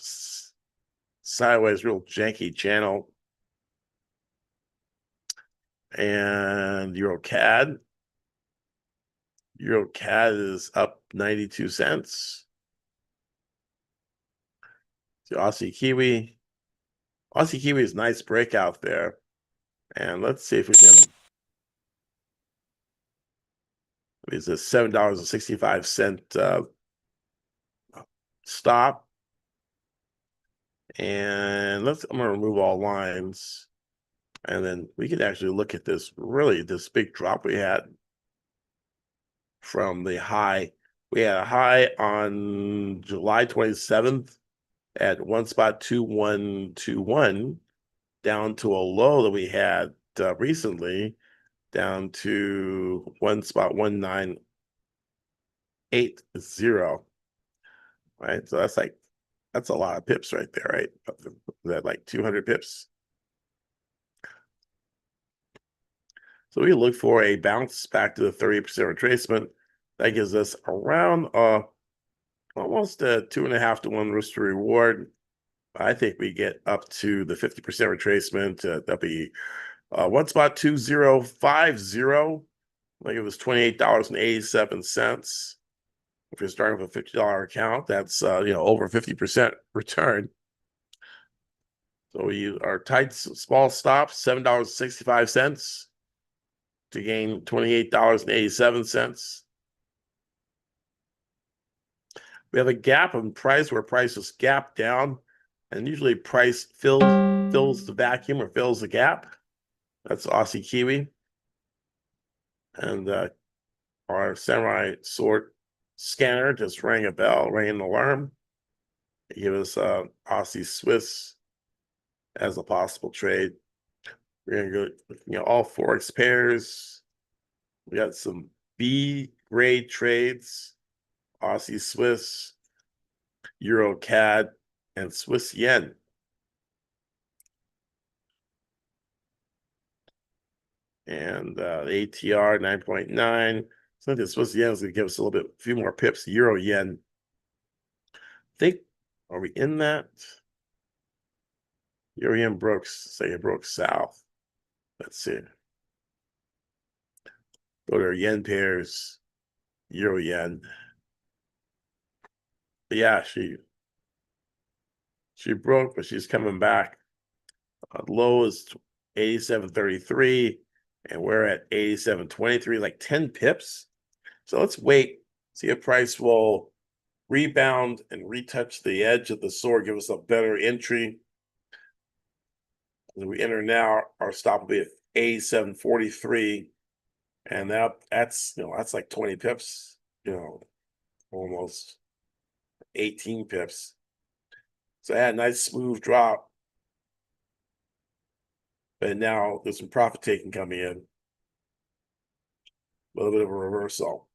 sideways, real janky channel. And Euro CAD is up 92 cents. The Aussie Kiwi is a nice breakout there. And let's see if we can. It's a $7.65 stop. And I'm gonna remove all lines. And then we can actually look at this big drop we had from the high. We had a high on July 27th at 1.2121 down to a low that we had recently down to 1.1980. Right, so that's a lot of pips right there, right? That like 200 pips. So we look for a bounce back to the 30% retracement. That gives us around almost a 2.5 to 1 risk to reward. I think we get up to the 50% retracement. That'll be 1.2050. Like it was $28.87. If you're starting with a $50 account, that's over 50% return. So we use our tight small stop, $7.65 to gain $28.87. We have a gap in price where prices gap down, and usually price fills the vacuum or fills the gap. That's Aussie Kiwi. And our Samurai Sword scanner just rang an alarm. It gave us Aussie Swiss as a possible trade. We're gonna go, all Forex pairs. We got some B grade trades, Aussie Swiss, Euro CAD, and Swiss yen. And the ATR 9.9. So I think the Swiss yen is going to give us a few more pips. Euro yen. Are we in that? Euro yen broke south. Let's see. Go to our yen pairs. Euro yen. But yeah, she broke, but she's coming back. Low is 87.33, and we're at 87.23, like 10 pips. So let's wait, see if price will rebound and retouch the edge of the sword, give us a better entry. As we enter now, our stop will be at 87.43, and that's like 20 pips, almost 18 pips. So I had a nice smooth drop, but now there's some profit taking coming in. A little bit of a reversal.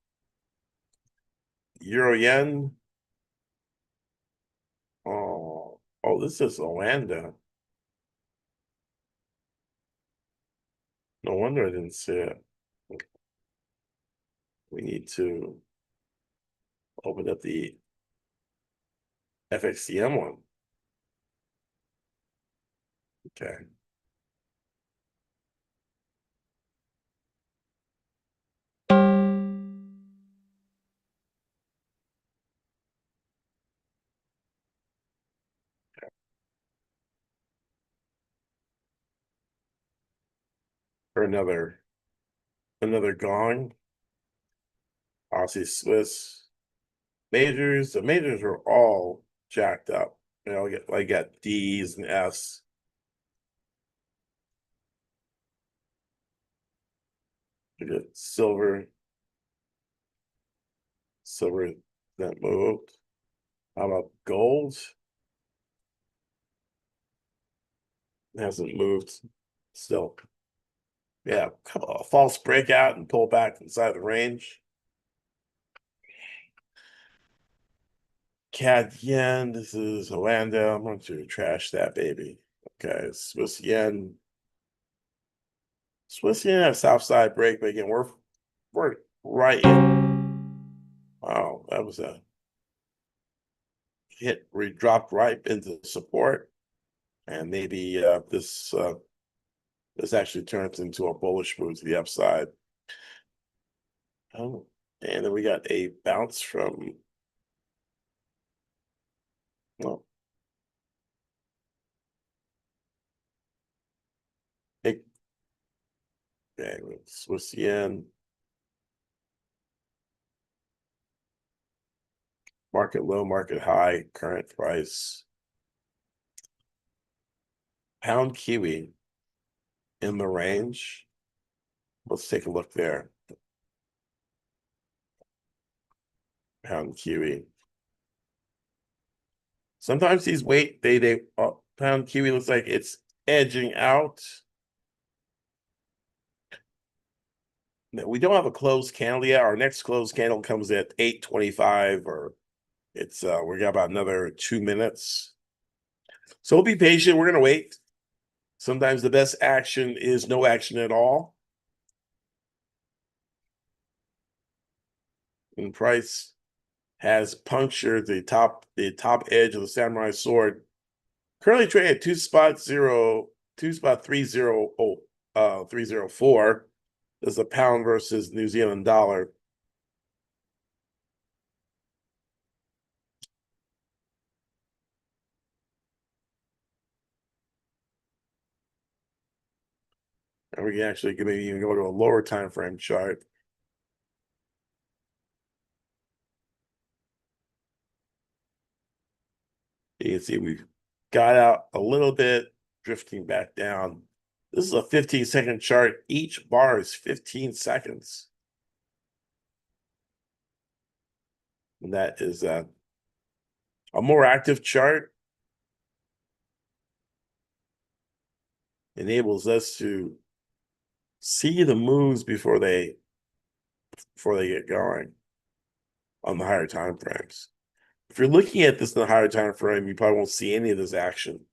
Euro yen. Oh, this is Oanda. No wonder I didn't see it. We need to open up the FXCM one. Okay. For another gong. Aussie Swiss majors. The majors are all jacked up. I got D's and F's. We got silver that moved. How about gold? It hasn't moved still. Yeah, couple of false breakout and pull back inside the range. CAD yen, this is Orlando. I'm going to trash that baby. Okay, Swiss yen. Swiss yen have south side break, but again, we're right in. Wow, that was a hit. We dropped right into support, and maybe this actually turns into a bullish move to the upside. Oh, and then we got a bounce from. Well, it, okay, Swiss yen. Market low, market high, current price. Pound Kiwi in the range. Let's take a look there. Pound Kiwi. Sometimes these pound Kiwi looks like it's edging out. We don't have a closed candle yet. Our next closed candle comes at 8:25, or it's we got about another 2 minutes. So we'll be patient. We're gonna wait. Sometimes the best action is no action at all. And price has punctured the top edge of the samurai sword. Currently trading at 304. There's a pound versus New Zealand dollar. And we can actually maybe even go to a lower time frame chart. You can see we've got out a little bit, drifting back down. This is a 15-second chart. Each bar is 15 seconds. And that is a more active chart. Enables us to see the moves before they get going on the higher time frames. If you're looking at this in the higher time frame, you probably won't see any of this action.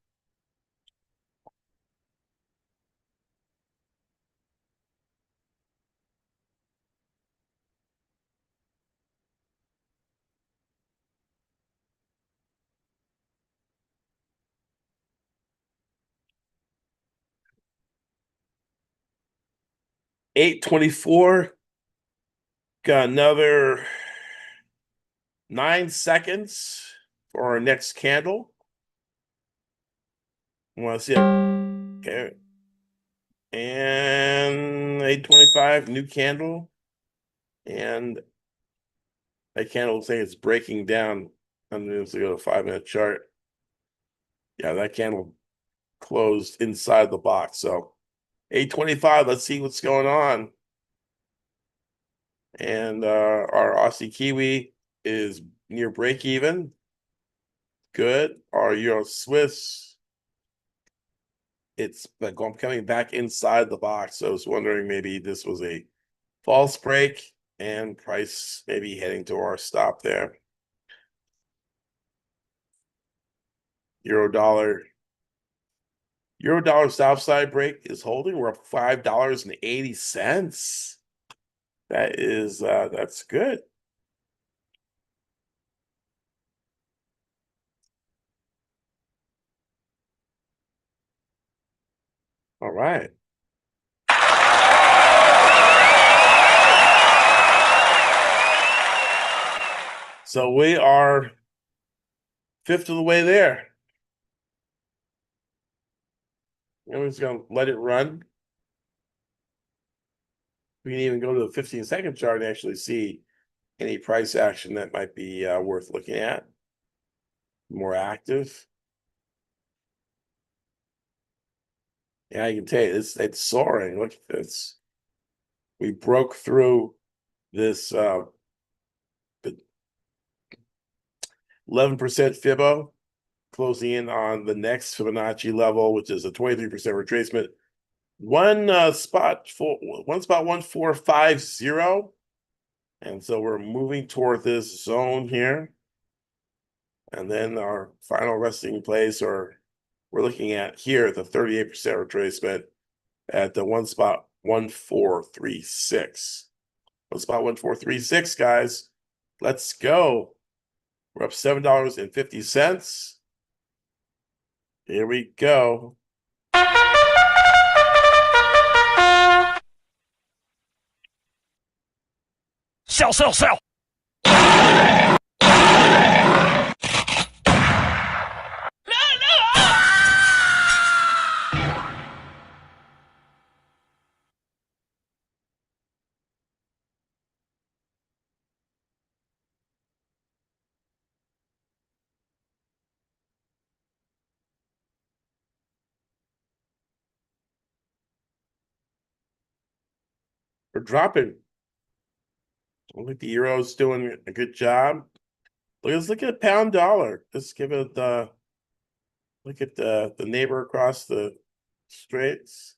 $8.24. Got another 9 seconds for our next candle. I want to see it. Okay. And 8:25, new candle. And that candle looks like it's breaking down. I'm going to go to a 5-minute chart. Yeah, that candle closed inside the box. So 8:25, let's see what's going on. And our Aussie Kiwi is near break even. Good. Our Euro Swiss, it's coming back inside the box. So I was wondering maybe this was a false break and price maybe heading to our stop there. Euro dollar south side break is holding. We're up $5.80. That is that's good. All right. So we are fifth of the way there. I'm just gonna let it run. We can even go to the 15-second chart and actually see any price action that might be worth looking at. More active. Yeah, you can tell you it's soaring. Look at this. We broke through this 11% Fibo, closing in on the next Fibonacci level, which is a 23% retracement. one spot 1450. And so we're moving toward this zone here. And then our final resting place, or we're looking at here, the 38% retracement at the one spot 1436. One spot 1436, guys. Let's go. We're up $7.50. Here we go. Sell, sell, sell. We're dropping. I think the euro's doing a good job. Let's look at pound dollar. Let's give it the look at the neighbor across the straits.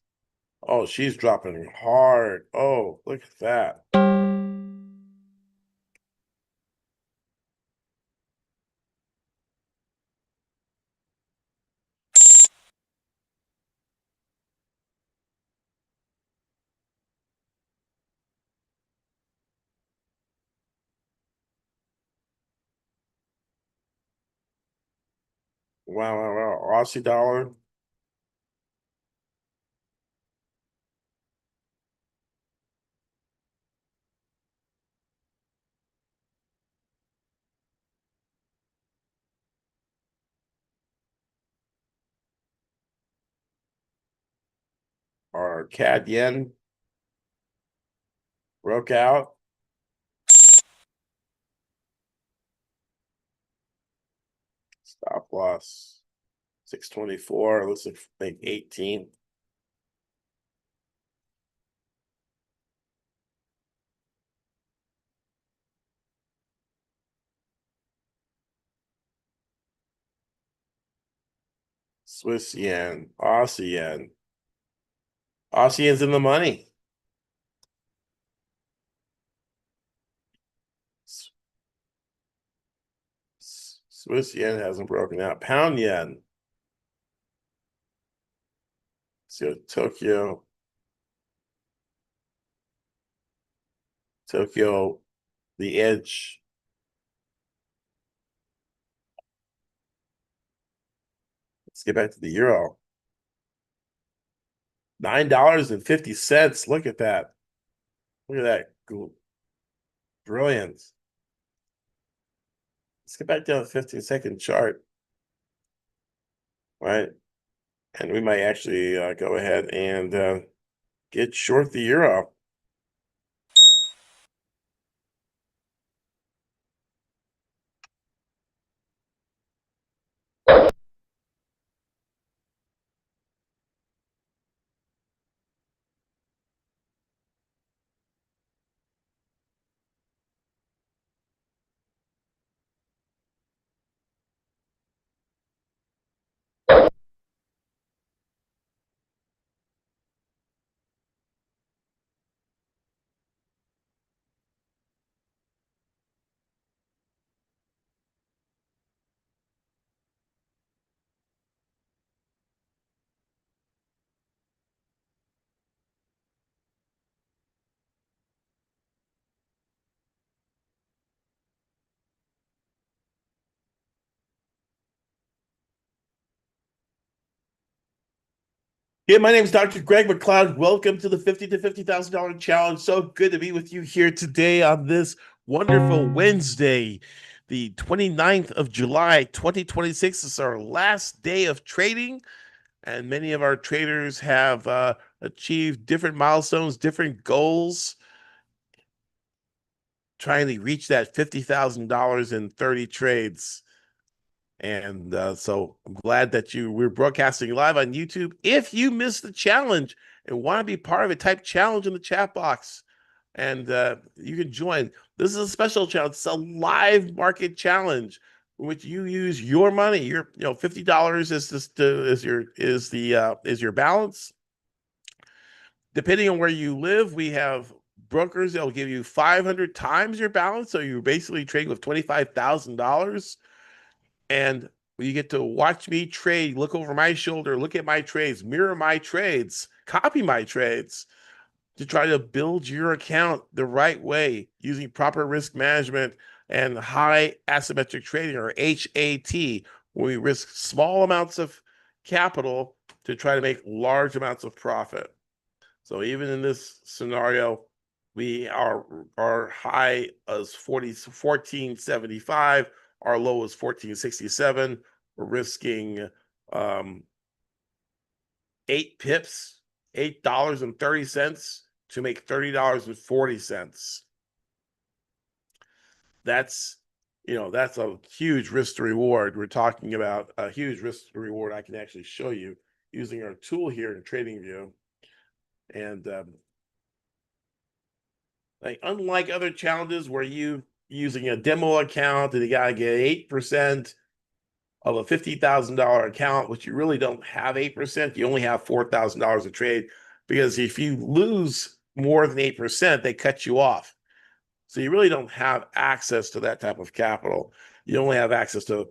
Oh, she's dropping hard. Oh, look at that. Wow, wow, wow. Aussie dollar. Our CAD yen broke out. Stop loss 624. Let's make 18. Swiss yen, Aussie yen. Aussie yen's in the money. Swiss yen hasn't broken out. Pound yen. Let's go Tokyo. Tokyo, the edge. Let's get back to the euro. $9.50. Look at that. Look at that. Brilliant. Let's get back down to the 15-second chart. Right. And we might actually go ahead and get short the euro. Yeah, my name is Dr. Greg McLeod. Welcome to the $50,000 to $50,000 challenge. So good to be with you here today on this wonderful Wednesday, the 29th of July, 2026. This is our last day of trading, and many of our traders have achieved different milestones, different goals, trying to reach that $50,000 in 30 trades. And so I'm glad that we're broadcasting live on YouTube. If you missed the challenge and want to be part of it, type challenge in the chat box and you can join. This is a special challenge. It's a live market challenge in which you use your money. Your $50 is your balance. Depending on where you live, we have brokers that will give you 500 times your balance. So you're basically trading with $25,000. And you get to watch me trade, look over my shoulder, look at my trades, mirror my trades, copy my trades to try to build your account the right way using proper risk management and high asymmetric trading, or HAT, where we risk small amounts of capital to try to make large amounts of profit. So even in this scenario, we our high is 1475, our low is 1467. We're risking 8 pips, $8.30 to make $30.40. That's that's a huge risk to reward. We're talking about a huge risk to reward. I can actually show you using our tool here in TradingView. And like, unlike other challenges where you using a demo account and you gotta get 8% of a $50,000 account, which you really don't have 8%, you only have $4,000 to trade, because if you lose more than 8%, they cut you off. So you really don't have access to that type of capital. You only have access to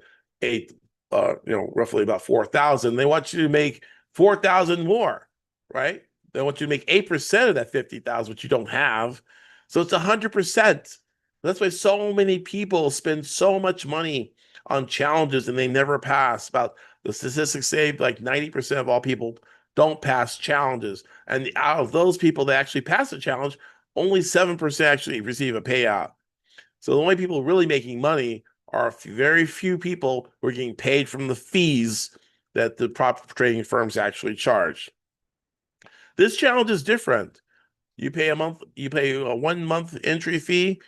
roughly about 4,000. They want you to make 4,000 more, right? They want you to make 8% of that 50,000, which you don't have. So it's 100%. That's why so many people spend so much money on challenges and they never pass. About the statistics say like 90% of all people don't pass challenges. And out of those people that actually pass the challenge, only 7% actually receive a payout. So the only people really making money are very few people who are getting paid from the fees that the prop trading firms actually charge. This challenge is different. You pay a 1 month entry fee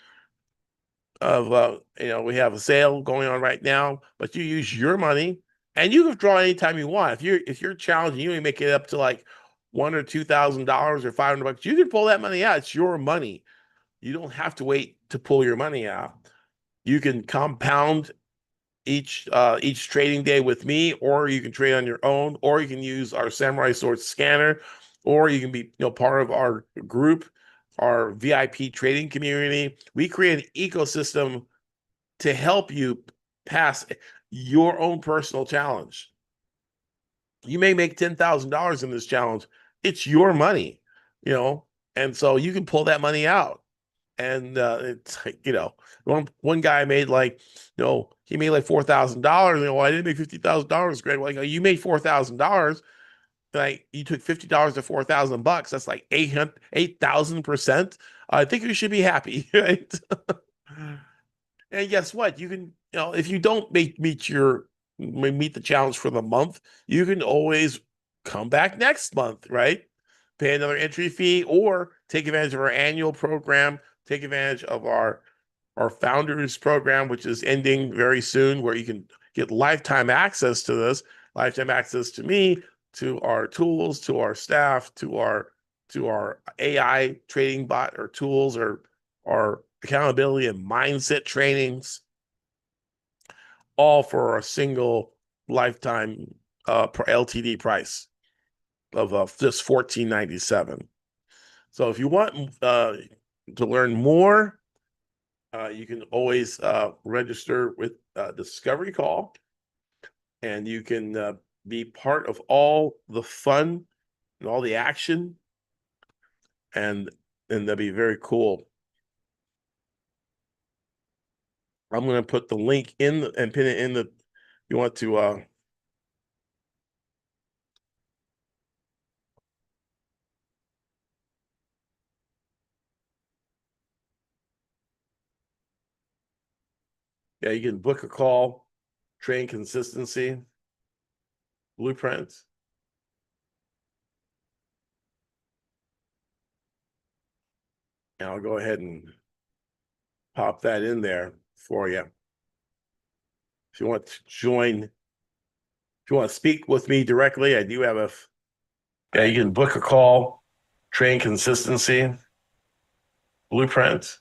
of we have a sale going on right now, but you use your money and you can withdraw anytime you want. If you're challenging, you only make it up to like $1,000 or $2,000 or $500, you can pull that money out. It's your money. You don't have to wait to pull your money out. You can compound each trading day with me, or you can trade on your own, or you can use our Samurai Sword scanner, or you can be part of our group, our VIP trading community. We create an ecosystem to help you pass your own personal challenge. You may make $10,000 in this challenge. It's your money, and so you can pull that money out. And it's like, one guy made like, he made like $4,000. I didn't make $50,000. Great. Like, you made $4,000. Like, you took $50 to $4,000. That's like 8,000%. I think you should be happy, right? And guess what? You can, if you don't meet the challenge for the month, you can always come back next month, right? Pay another entry fee or take advantage of our annual program, take advantage of our founders program, which is ending very soon, where you can get lifetime access to this, lifetime access to me, to our tools, to our staff, to our AI trading bot or tools, or our accountability and mindset trainings, all for a single lifetime LTD price of just $14.97. So if you want to learn more, you can always register with Discovery Call, and you can be part of all the fun and all the action, and that'd be very cool. I'm going to put the link in and pin it in the, you want to yeah, you can book a call, train consistency, blueprints. And I'll go ahead and pop that in there for you. If you want to join, if you want to speak with me directly, I do have you can book a call, train consistency, blueprint.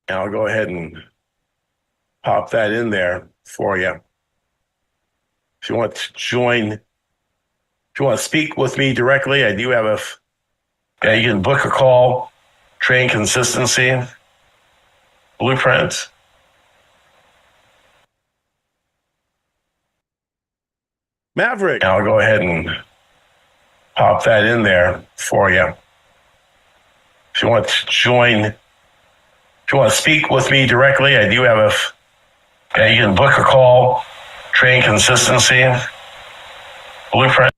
And I'll go ahead and pop that in there for you. If you want to join, if you want to speak with me directly, I do have you can book a call, train consistency, blueprint. Maverick. And I'll go ahead and pop that in there for you. If you want to join, if you want to speak with me directly, I do have you can book a call, train consistency, blueprint.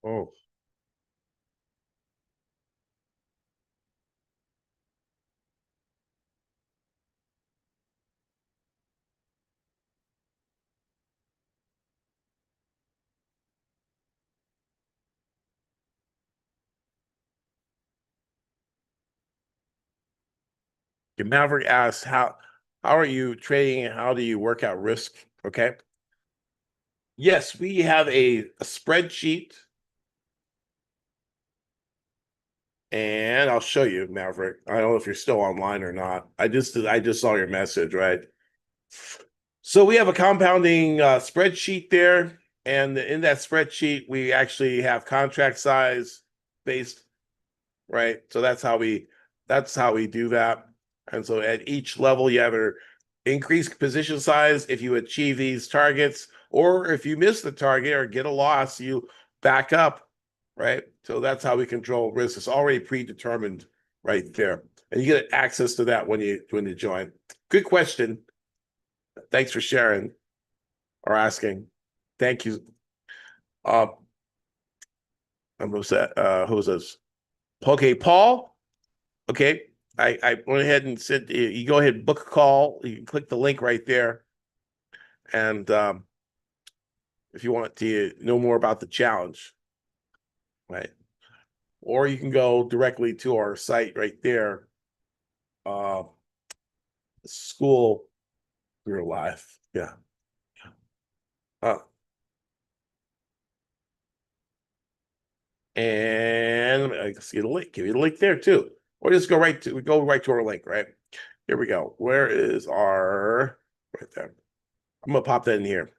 Oh. Maverick asks, how are you trading and how do you work out risk? Okay. Yes, we have a spreadsheet. And I'll show you, Maverick. I don't know if you're still online or not. I just saw your message, right? So we have a compounding spreadsheet there, and in that spreadsheet we actually have contract size based, right? So that's how we do that. And so at each level, you either increase position size if you achieve these targets, or if you miss the target or get a loss, you back up, right? So that's how we control risk. It's already predetermined right there, and you get access to that when you join. Good question. Thanks for sharing or asking. Thank you. Who's that? Who's this? Okay, Paul. Okay, I went ahead and said you go ahead and book a call. You can click the link right there, and if you want to know more about the challenge, right? Or you can go directly to our site right there. School Career Life. Yeah. And I see the link. Give you the link there too. Or just go right to our link, right? Here we go. Where is our right there? I'm gonna pop that in here.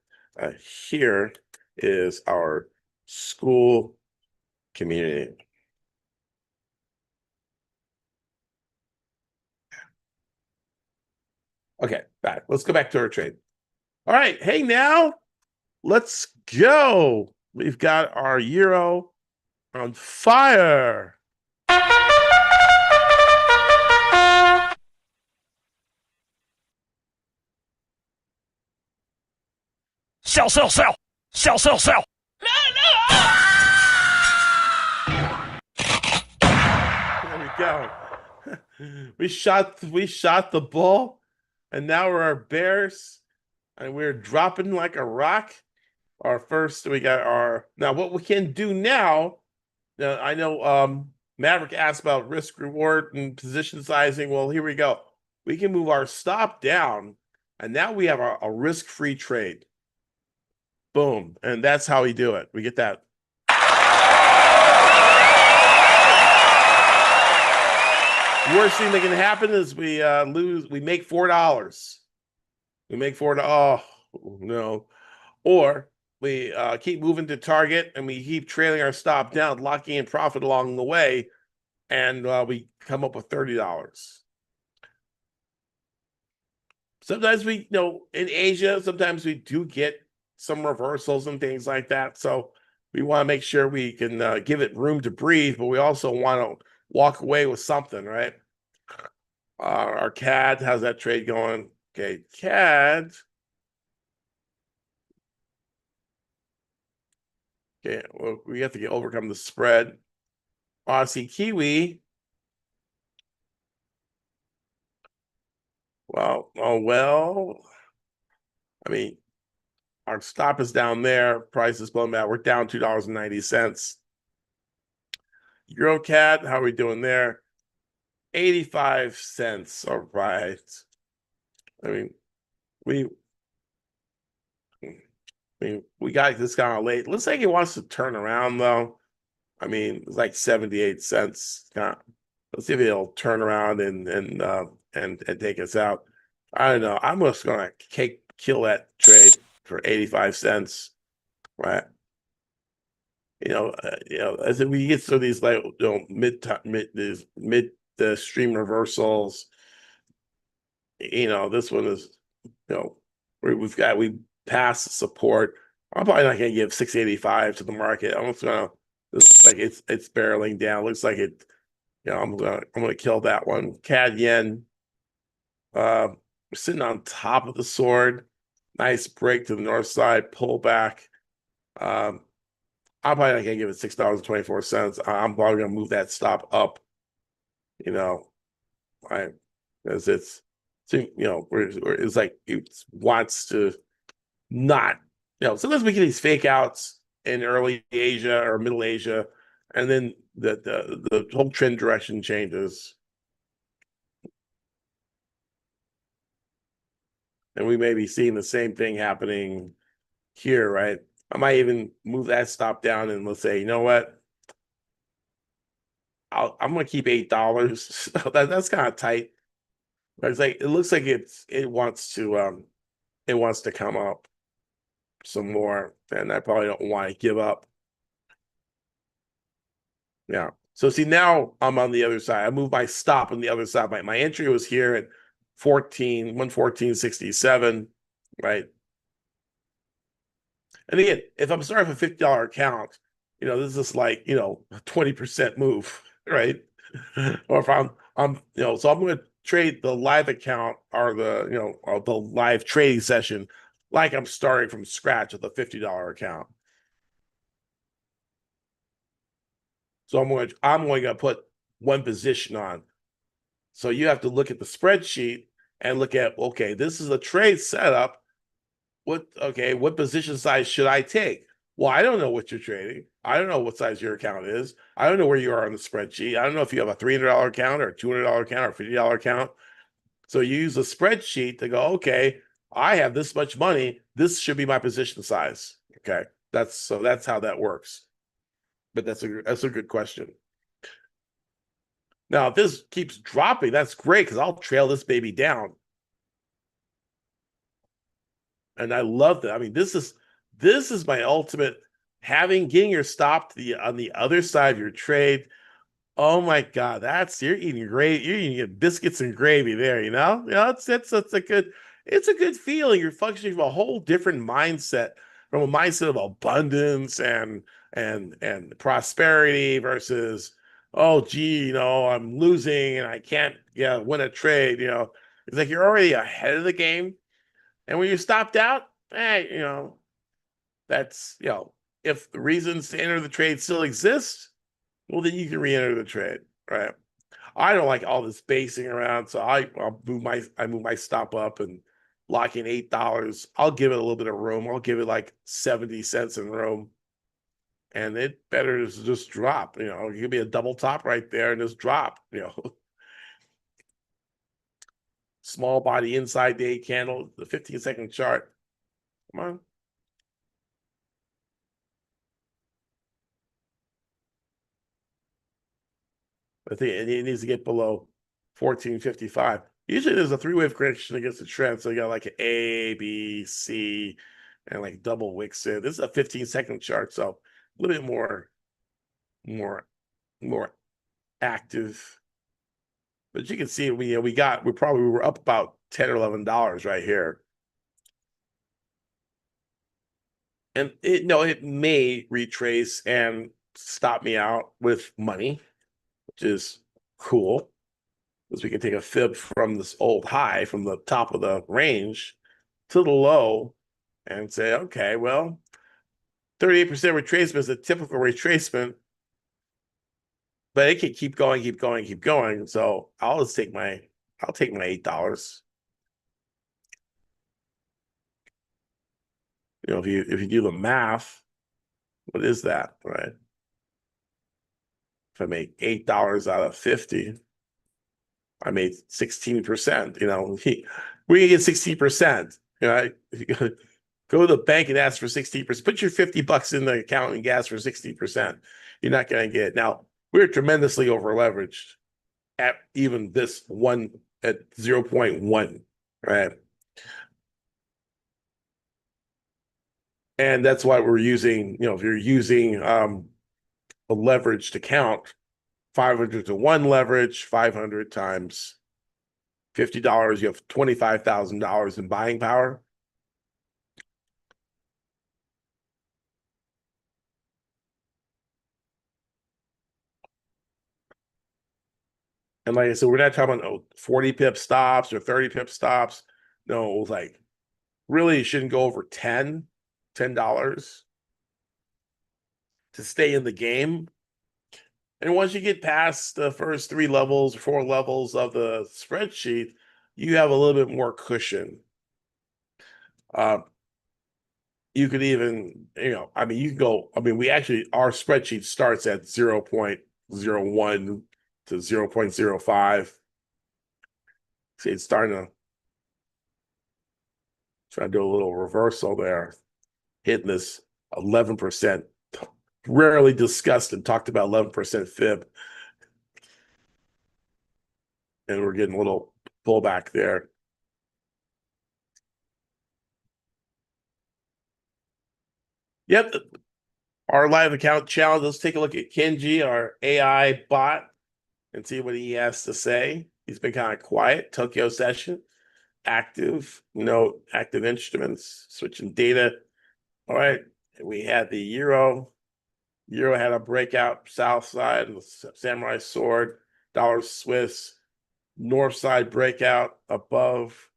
Here is our school community. Okay, back. Let's go back to our trade. All right, hey now, let's go. We've got our euro on fire. Sell, sell, sell. Sell, sell, sell. There we go. we shot the bull, and now we're our bears, and we're dropping like a rock. Our first, we got our now. What we can do now I know Maverick asked about risk reward and position sizing. Well, here we go. We can move our stop down, and now we have a risk-free trade. Boom. And that's how we do it. We get that. Worst thing that can happen is we lose, we make $4. We make $4. Oh, no. Or we keep moving to target and we keep trailing our stop down, locking in profit along the way, and we come up with $30. Sometimes we, in Asia, sometimes we do get some reversals and things like that. So we want to make sure we can give it room to breathe, but we also want to walk away with something, right? Our CAD, how's that trade going? Okay, CAD. Okay, well, we have to overcome the spread. Aussie Kiwi. Well, I mean, our stop is down there. Price is blown out. We're down $2.90. EuroCAD, how are we doing there? 85 cents. All right. I mean, I mean, we got this kind of late. Looks like it wants to turn around though. I mean, it's like 78 cents. Let's see if it'll turn around and take us out. I don't know. I'm just gonna kill that trade for 85 cents, right? As we get to these like mid stream reversals, this one is we passed the support. I'm probably not gonna give 685 to the market. I'm just gonna this like it's barreling down. Looks like it, I'm gonna kill that one. CAD yen, sitting on top of the sword. Nice break to the north side, pull back. I'm probably not gonna give it $6.24. I'm probably gonna move that stop up, right? Because it's like it wants to not, sometimes we get these fake outs in early Asia or middle Asia, and then the whole trend direction changes. And we may be seeing the same thing happening here, right? I might even move that stop down and let's say, you know what? I'm gonna keep $8. That's kind of tight. But it's like it looks like it wants to come up some more, and I probably don't want to give up. Yeah. So see, now I'm on the other side. I moved my stop on the other side. My entry was here at 114.67, right? And again, if I'm starting with a $50 account, this is like, a 20% move, right? Or if so I'm going to trade the live account or the live trading session like I'm starting from scratch with a $50 account. So I'm going to put one position on. So you have to look at the spreadsheet and look at, okay, this is a trade setup. What position size should I take? Well, I don't know what you're trading. I don't know what size your account is. I don't know where you are on the spreadsheet. I don't know if you have a $300 account or a $200 account or $50 account. So you use a spreadsheet to go, okay, I have this much money. This should be my position size. Okay. That's how that works. But that's a good question. Now, if this keeps dropping, that's great because I'll trail this baby down. And I love that. I mean, this is my ultimate getting your stop on the other side of your trade. Oh my God, you're eating biscuits and gravy there, it's a good feeling. You're functioning from a whole different mindset, from a mindset of abundance and prosperity versus, oh gee, I'm losing and I can't win a trade. It's like you're already ahead of the game. And when you're stopped out, hey, that's if the reasons to enter the trade still exist, well, then you can re-enter the trade, right? I don't like all this basing around, so I'll move my stop up and lock in $8. I'll give it a little bit of room. I'll give it like 70 cents in room, and it better just drop. Give me a double top right there and just drop. Small body inside day candle, the 15-second chart. Come on. I think it needs to get below 1455. Usually there's a three-wave correction against the trend. So you got like an A, B, C, and like double wicks in. This is a 15-second chart, so a little bit more active. But you can see we were up about $10 or $11 right here. And it may retrace and stop me out with money, which is cool. Because we can take a fib from this old high from the top of the range to the low and say, okay, well, 38% retracement is a typical retracement, but it can keep going, keep going, keep going. So I'll take my $8. If you do the math, what is that, right? If I make $8 out of 50, I made 16%. We get 16%. Go to the bank and ask for 60%. Put your $50 in the account and gas for 60%. You're not going to get it. Now, we're tremendously over leveraged at even this one at 0.1, right? And that's why we're using, if you're using a leveraged account, 500 to 1 leverage, 500 times $50, you have $25,000 in buying power. And like I said, we're not talking about 40 pip stops or 30 pip stops. No, like really it shouldn't go over $10 to stay in the game. And once you get past the first 3 levels, 4 levels of the spreadsheet, you have a little bit more cushion. You could even, I mean, you can go, I mean, our spreadsheet starts at 0.01 to 0.05. See, it's starting to try to do a little reversal there, hitting this 11%. Rarely discussed and talked about 11% fib. And we're getting a little pullback there. Yep. Our live account challenge. Let's take a look at Kenji, our AI bot, and see what he has to say. He's been kind of quiet. Tokyo session, active, active instruments, switching data. All right. We had the euro. Euro had a breakout south side, samurai sword, dollar Swiss, north side breakout above.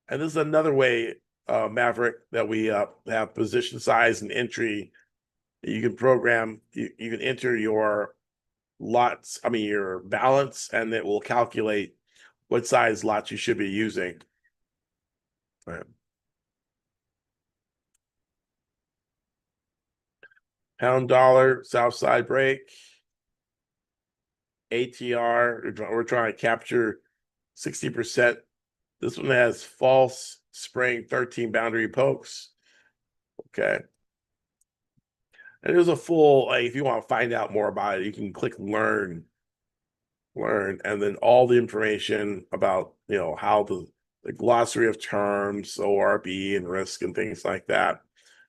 And this is another way, Maverick, that we have position size and entry. You can program, you can enter your your balance, and it will calculate what size lots you should be using. Right. Pound dollar, south side break. ATR, we're trying to capture 60%. This one has false spring 13 boundary pokes. Okay. And there's a full, like, if you want to find out more about it, you can click learn, and then all the information about, how the glossary of terms, ORB and risk and things like that.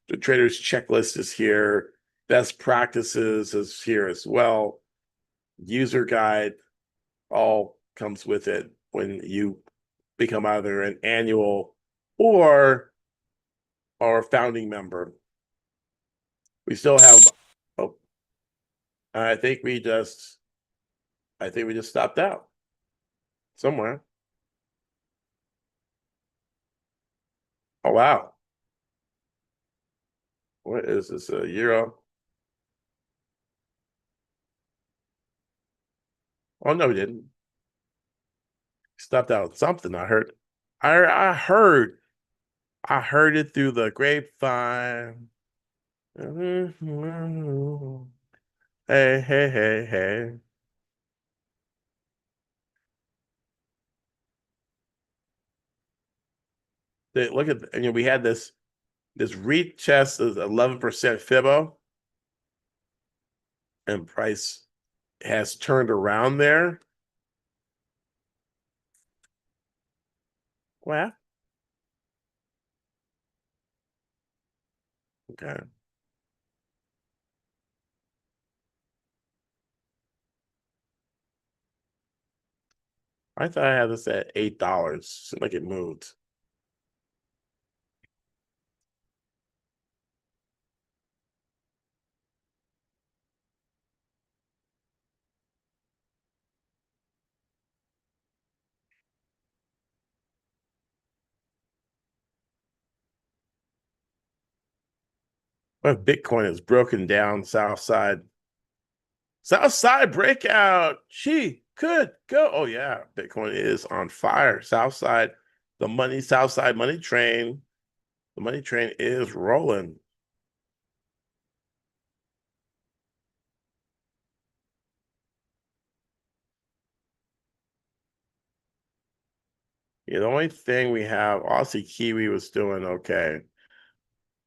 The trader's checklist is here. Best practices is here as well. User guide all comes with it when you become either an annual or a founding member. We still have, oh, I think we just stopped out somewhere. Oh, wow. What is this, a euro? Oh, no, we didn't. Stopped out something. I heard. I heard. I heard it through the grapevine. Hey, hey, hey, hey. Look at, we had this retest is 11% Fibo, and price has turned around there. Well, okay. I thought I had this at $8. Seemed like it moved. But Bitcoin is broken down south side. South side breakout. She could go. Oh, yeah. Bitcoin is on fire. South side, south side money train. The money train is rolling. The only thing we have, Aussie Kiwi was doing okay.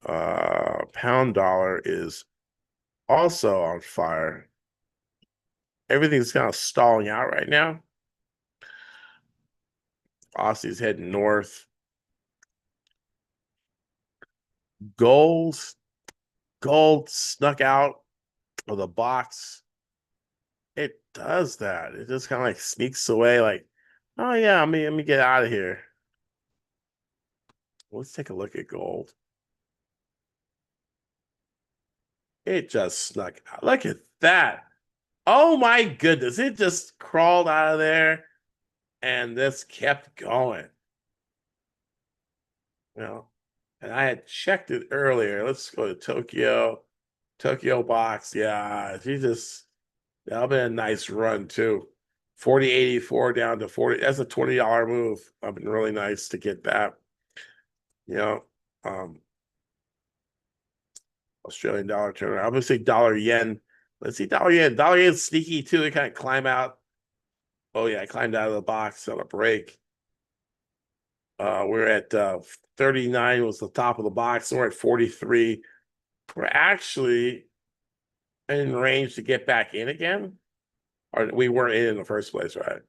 Pound dollar is also on fire. Everything's kind of stalling out right now. Aussie's heading north. Gold, gold snuck out of the box. It does that. It just kind of like sneaks away, like, oh yeah, let me get out of here. Let's take a look at gold. It just snuck out. Look at that. Oh my goodness. It just crawled out of there and this kept going. You know, and I had checked it earlier. Let's go to Tokyo. Tokyo box. Yeah, that'll be a nice run too. 40.84 down to 40. That's a $20 move. I've been really nice to get that. You know, um, Australian dollar turnaround. I'm gonna say dollar yen. Let's see dollar yen. Dollar yen's sneaky too. It kind of climb out. Oh yeah, I climbed out of the box on a break. We're at 39 was the top of the box. And we're at 43. We're actually in range to get back in again. Or we weren't in the first place, right?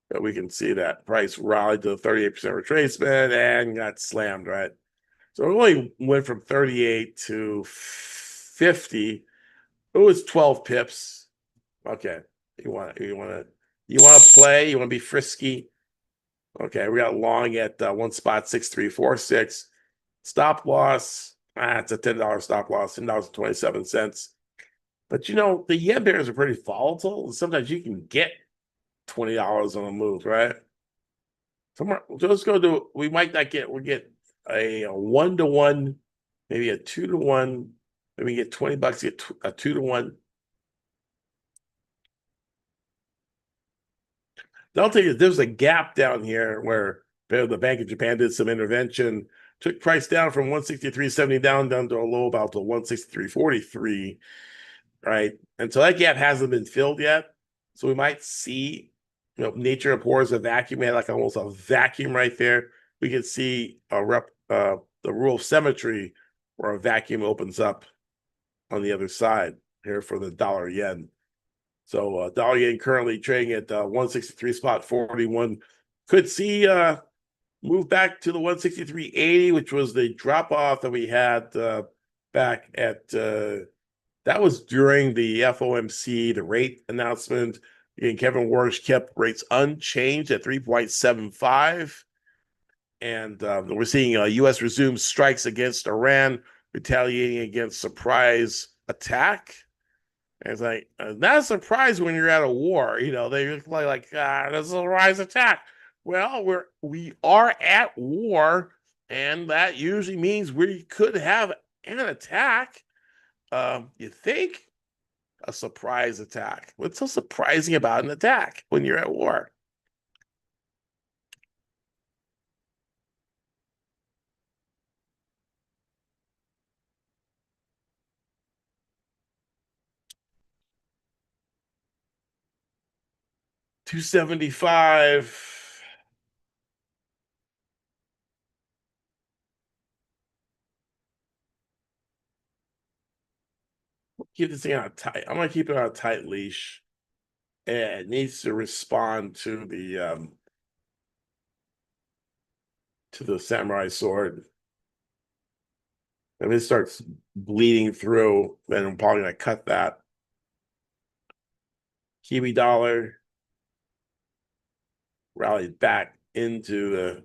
But we can see that price rallied to 38% retracement and got slammed, right? So it only went from 38 to 50. It was 12 pips. Okay. You want to play, you want to be frisky. Okay, we got long at one spot 6346. Stop loss. It's a $10 stop loss, $10.27. But you know, the yen pairs are pretty volatile. Sometimes you can get $20 on a move, right? Somewhere, so let's go to. We might not get. We get a 1-to-1, maybe a 2-to-1. Maybe get $20. Get a 2-to-1. I'll tell you, there's a gap down here where the Bank of Japan did some intervention, took price down from 163.70 down to a low about to 163.43, right? And so that gap hasn't been filled yet. So we might see, nature abhors a vacuum. We had like almost a vacuum right there. We could see the rule of symmetry where a vacuum opens up on the other side here for the dollar yen. So dollar yen currently trading at 163 spot 41. Could see move back to the 163.80, which was the drop off that we had back at that was during the FOMC, the rate announcement. Again, Kevin Warsh kept rates unchanged at 3.75. And we're seeing U.S. resume strikes against Iran, retaliating against surprise attack. And it's like, not a surprise when you're at a war. They look like this is a rise attack. Well, we are at war, and that usually means we could have an attack. You think a surprise attack. What's so surprising about an attack when you're at war? $275. Keep this thing on a tight. I'm gonna keep it on a tight leash. And it needs to respond to the samurai sword. If it starts bleeding through, then I'm probably gonna cut that. Kiwi dollar rallied back into the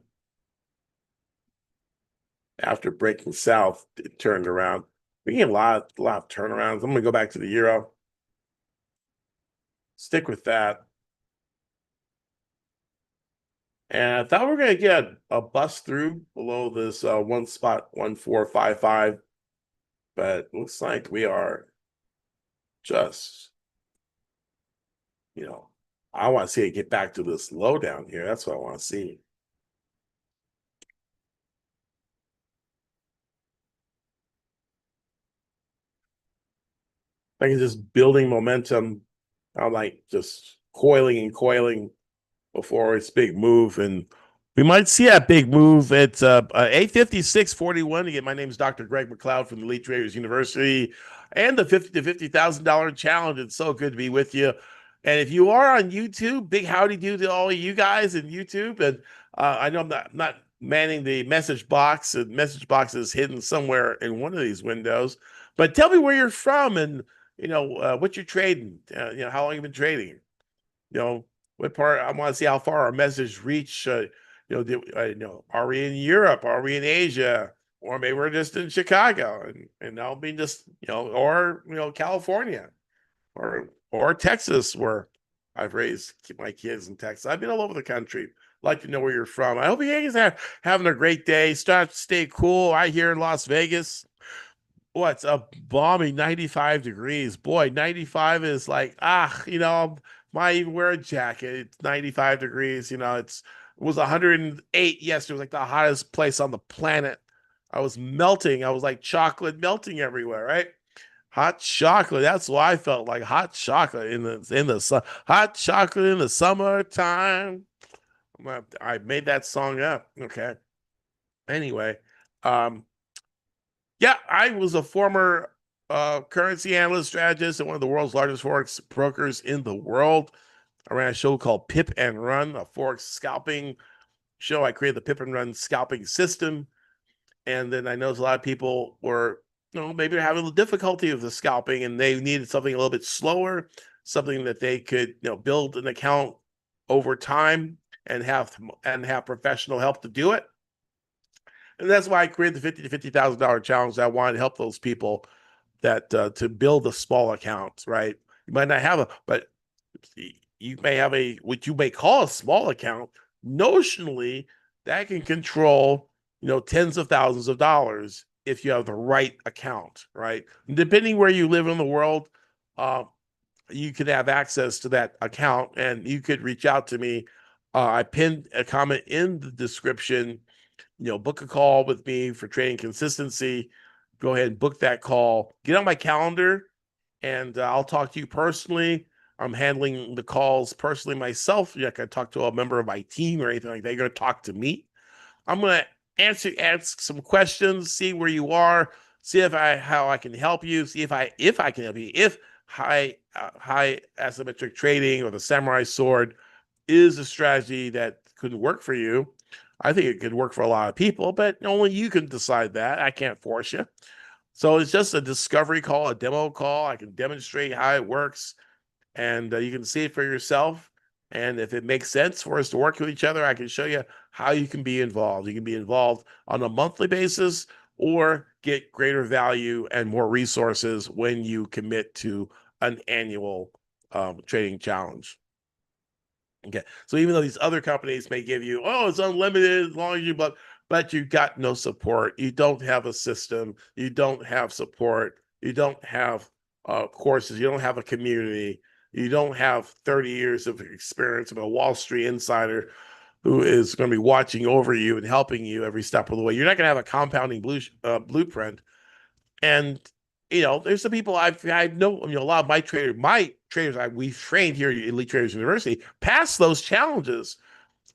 after breaking south, it turned around. We get a lot of turnarounds. I'm gonna go back to the euro. Stick with that. And I thought we were gonna get a bust through below this one spot 1455, but looks like we are just, I want to see it get back to this low down here. That's what I want to see. Like it's just building momentum. I'm like just coiling and coiling before its big move. And We might see a big move at 856.41. Again, my name is Dr. Greg McLeod from Elite Traders University and the $50,000 challenge. It's so good to be with you. And if you are on YouTube, big howdy do to all of you guys in YouTube. And I know I'm not manning the message box. The message box is hidden somewhere in one of these windows. But tell me where you're from and what you're trading. How long you've been trading. What part. I want to see how far our message reach. Are we in Europe? Are we in Asia? Or maybe we're just in Chicago and I'll be just, or, California or Texas, where I've raised my kids in Texas. I've been all over the country. Like to know where you're from. I hope you guys are having a great day. Stay cool. Right here in Las Vegas. It's a balmy 95 degrees. Boy, 95 is like, might even wear a jacket. It's 95 degrees. It was 108 yesterday. It was like the hottest place on the planet. I was melting. I was like chocolate melting everywhere, right? Hot chocolate. That's what I felt like. Hot chocolate in the sun. Hot chocolate in the summertime. I made that song up. Okay. Anyway, yeah, I was a former currency analyst strategist at one of the world's largest forex brokers in the world. I ran a show called Pip and Run, a forex scalping show. I created the Pip and Run scalping system. And then I noticed a lot of people were, maybe they're having a difficulty with the scalping and they needed something a little bit slower, something that they could, build an account over time and have professional help to do it. And that's why I created the $50,000 to $50,000 challenge. I wanted to help those people that to build a small account, right? You might not have but you may have what you may call a small account. Notionally, that can control, tens of thousands of dollars if you have the right account, right? And depending where you live in the world, you could have access to that account and you could reach out to me. I pinned a comment in the description. Book a call with me for trading consistency. Go ahead and book that call. Get on my calendar, and I'll talk to you personally. I'm handling the calls personally myself. You're not going to talk to a member of my team or anything like that. You're going to talk to me. I'm going to ask some questions, see where you are, see how I can help you, see if I can help you. If high asymmetric trading or the samurai sword is a strategy that could work for you. I think it could work for a lot of people, but only you can decide that. I can't force you. So it's just a discovery call, a demo call. I can demonstrate how it works, and you can see it for yourself. And if it makes sense for us to work with each other, I can show you how you can be involved. You can be involved on a monthly basis or get greater value and more resources when you commit to an annual trading challenge. Okay, so even though these other companies may give you, it's unlimited as long as you, but you got no support. You don't have a system. You don't have support. You don't have courses. You don't have a community. You don't have 30 years of experience of a Wall Street insider who is going to be watching over you and helping you every step of the way. You're not going to have a compounding blueprint. And there's some people I know. A lot of my traders we've trained here at Elite Traders University pass those challenges.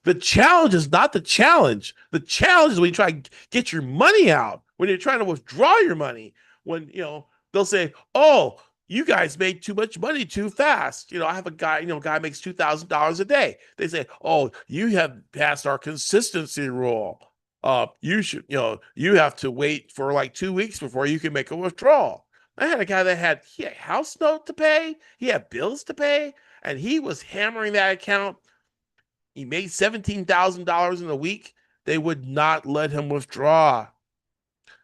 The challenge is not the challenge. The challenge is when you try to get your money out, when you're trying to withdraw your money, when they'll say, "Oh, you guys made too much money too fast." I have a guy, guy makes $2,000 a day. They say, "Oh, you have passed our consistency rule. You should, you have to wait for like 2 weeks before you can make a withdrawal." I had a guy that he had a house note to pay, he had bills to pay, and he was hammering that account. He made $17,000 in a week. They would not let him withdraw.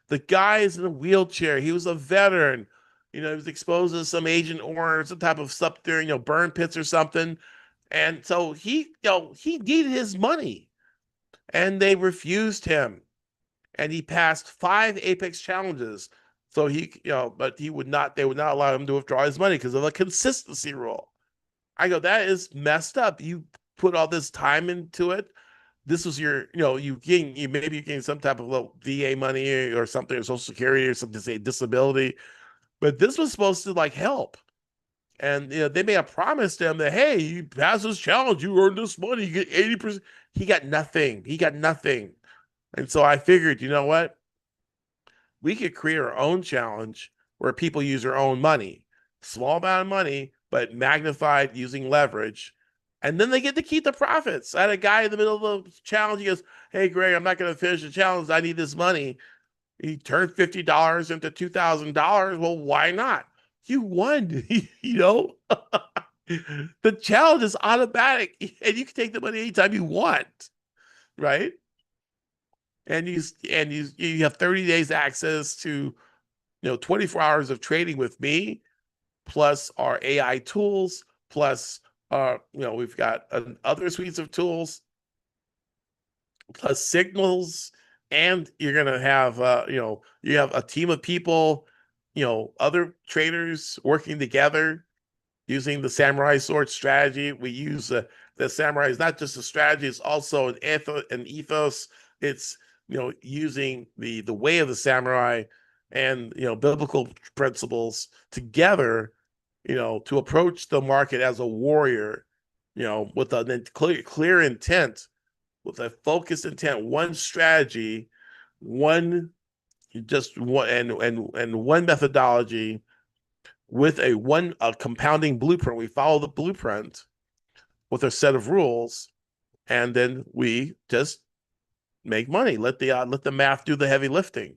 The guy is in a wheelchair. He was a veteran. He was exposed to some Agent Orange, some type of stuff during, burn pits or something. And so he needed his money. And they refused him. And he passed 5 Apex challenges. So but they would not allow him to withdraw his money because of a consistency rule. I go, that is messed up. You put all this time into it. This was your, maybe you getting some type of little VA money or something, or Social Security or something to say disability. But this was supposed to help. And they may have promised him that, hey, you pass this challenge, you earn this money, you get 80%. He got nothing. He got nothing. And so I figured, you know what? We could create our own challenge where people use their own money, small amount of money, but magnified using leverage. And then they get to keep the profits. I had a guy in the middle of the challenge. He goes, hey, Greg, I'm not going to finish the challenge. I need this money. He turned $50 into $2,000. Well, why not? You won, The challenge is automatic, and you can take the money anytime you want, right? And you have 30 days access to 24 hours of trading with me, plus our AI tools, plus we've got other suites of tools, plus signals, and you're gonna have you have a team of people, other traders working together using the Samurai Sword strategy. We use the Samurai is not just a strategy; it's also an ethos. It's using the way of the samurai and biblical principles together, to approach the market as a warrior, with a clear intent, with a focused intent, one strategy, one and one methodology with a compounding blueprint. We follow the blueprint with a set of rules, and then we just make money. Let the math do the heavy lifting.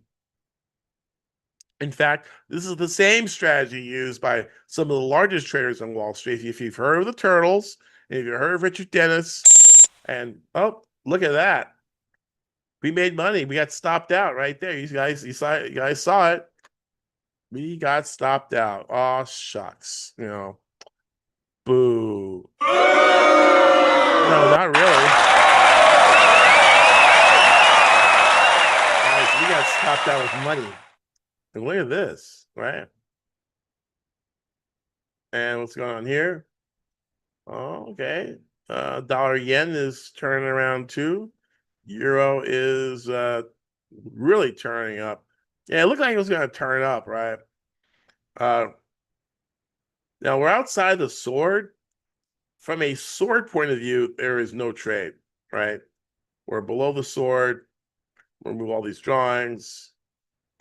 In fact, this is the same strategy used by some of the largest traders on Wall Street. If you've heard of the Turtles, and if you've heard of Richard Dennis, and look at that. We made money. We got stopped out right there. You guys saw it. We got stopped out. Oh, shucks. Boo. No, not really. Guys, we got stopped out with money. And look at this, right? And what's going on here? Oh, okay. Dollar yen is turning around too. Euro is really turning up. Yeah, it looked like it was going to turn up, right? Now we're outside the sword. From a sword point of view, there is no trade, right? We're below the sword. Remove all these drawings.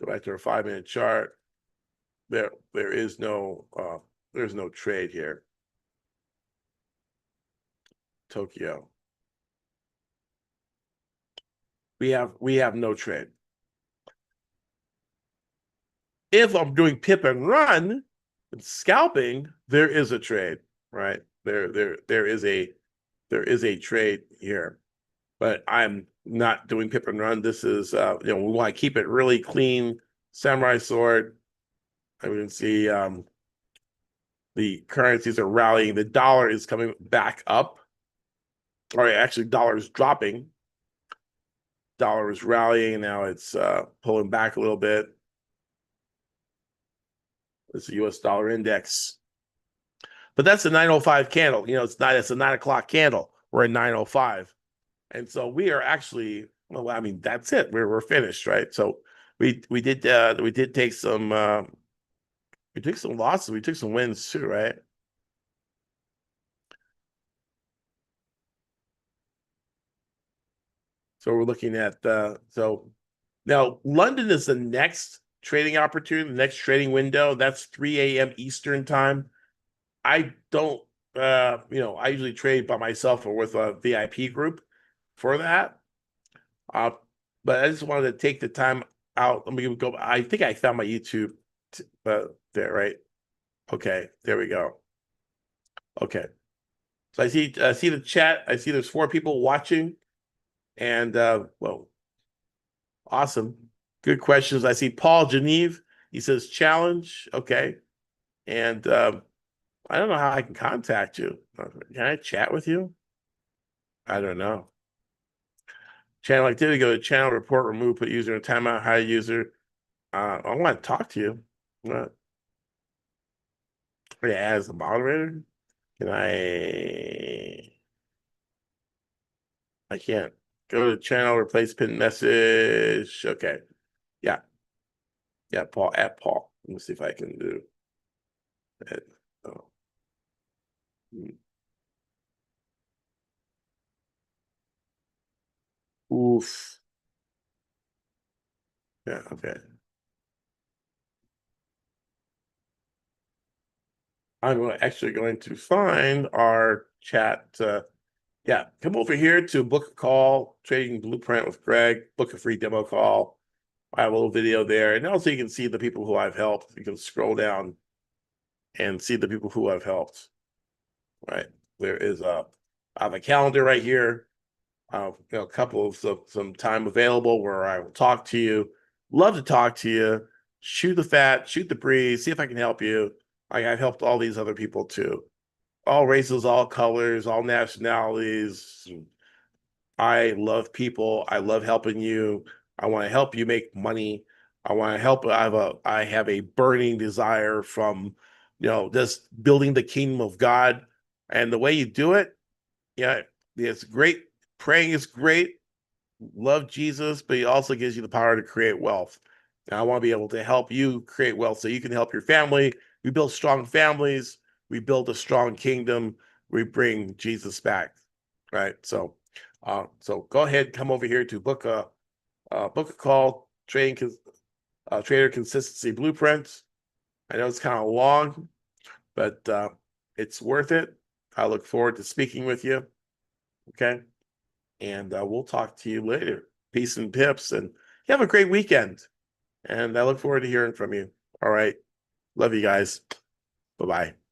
Go back to our 5-minute chart. There's no trade here. Tokyo. We have no trade. If I'm doing pip and run and scalping, there is a trade, right? There is a trade here, but I'm not doing pip and run. This is we want to keep it really clean. Samurai Sword. I can see the currencies are rallying. The dollar is coming back up. Or actually, dollar is dropping. Dollar is rallying. Now it's pulling back a little bit. It's the US dollar index. But that's a 905 candle. It's a 9 o'clock candle. We're at 905. And so we are actually, well, I mean, that's it. We're finished, right? So we did take some losses. We took some wins too, right? So we're looking at so now London is the next trading opportunity, the next trading window. That's 3 a.m. Eastern time. I don't I usually trade by myself or with a VIP group for that. But I just wanted to take the time out. Let me go. I think I found my YouTube there, right? Okay, there we go. Okay. So I see the chat. I see there's 4 people watching. And well, awesome. Good questions. I see Paul Geneve. He says challenge. Okay. And I don't know how I can contact you. Can I chat with you? I don't know. Channel activity, go to channel, report, remove, put user in timeout, hide user. I want to talk to you. Yeah, as a moderator, can I can't. Go to channel, replace pin message. Okay. Yeah. Yeah, Paul, at Paul. Let me see if I can do it. Oh. Oof. Yeah, okay. Actually going to find our chat. Yeah, come over here to book a call, Trading Blueprint with Greg, book a free demo call. I have a little video there. And also you can see the people who I've helped. You can scroll down and see the people who I've helped. Right. There is I have a calendar right here. A couple of some time available where I will talk to you. Love to talk to you. Shoot the fat, shoot the breeze, see if I can help you. I've helped all these other people too. All races, all colors, all nationalities. I love people. I love helping you. I want to help you make money. I want to help. I have a burning desire from, just building the kingdom of God. And the way you do it, yeah, it's great. Praying is great. Love Jesus, but he also gives you the power to create wealth. And I want to be able to help you create wealth so you can help your family. We build strong families. We build a strong kingdom. We bring Jesus back, right? So go ahead, come over here to book a call, trader consistency blueprints. I know it's kind of long, but it's worth it. I look forward to speaking with you. Okay, and we'll talk to you later. Peace and pips, and have a great weekend. And I look forward to hearing from you. All right, love you guys. Bye bye.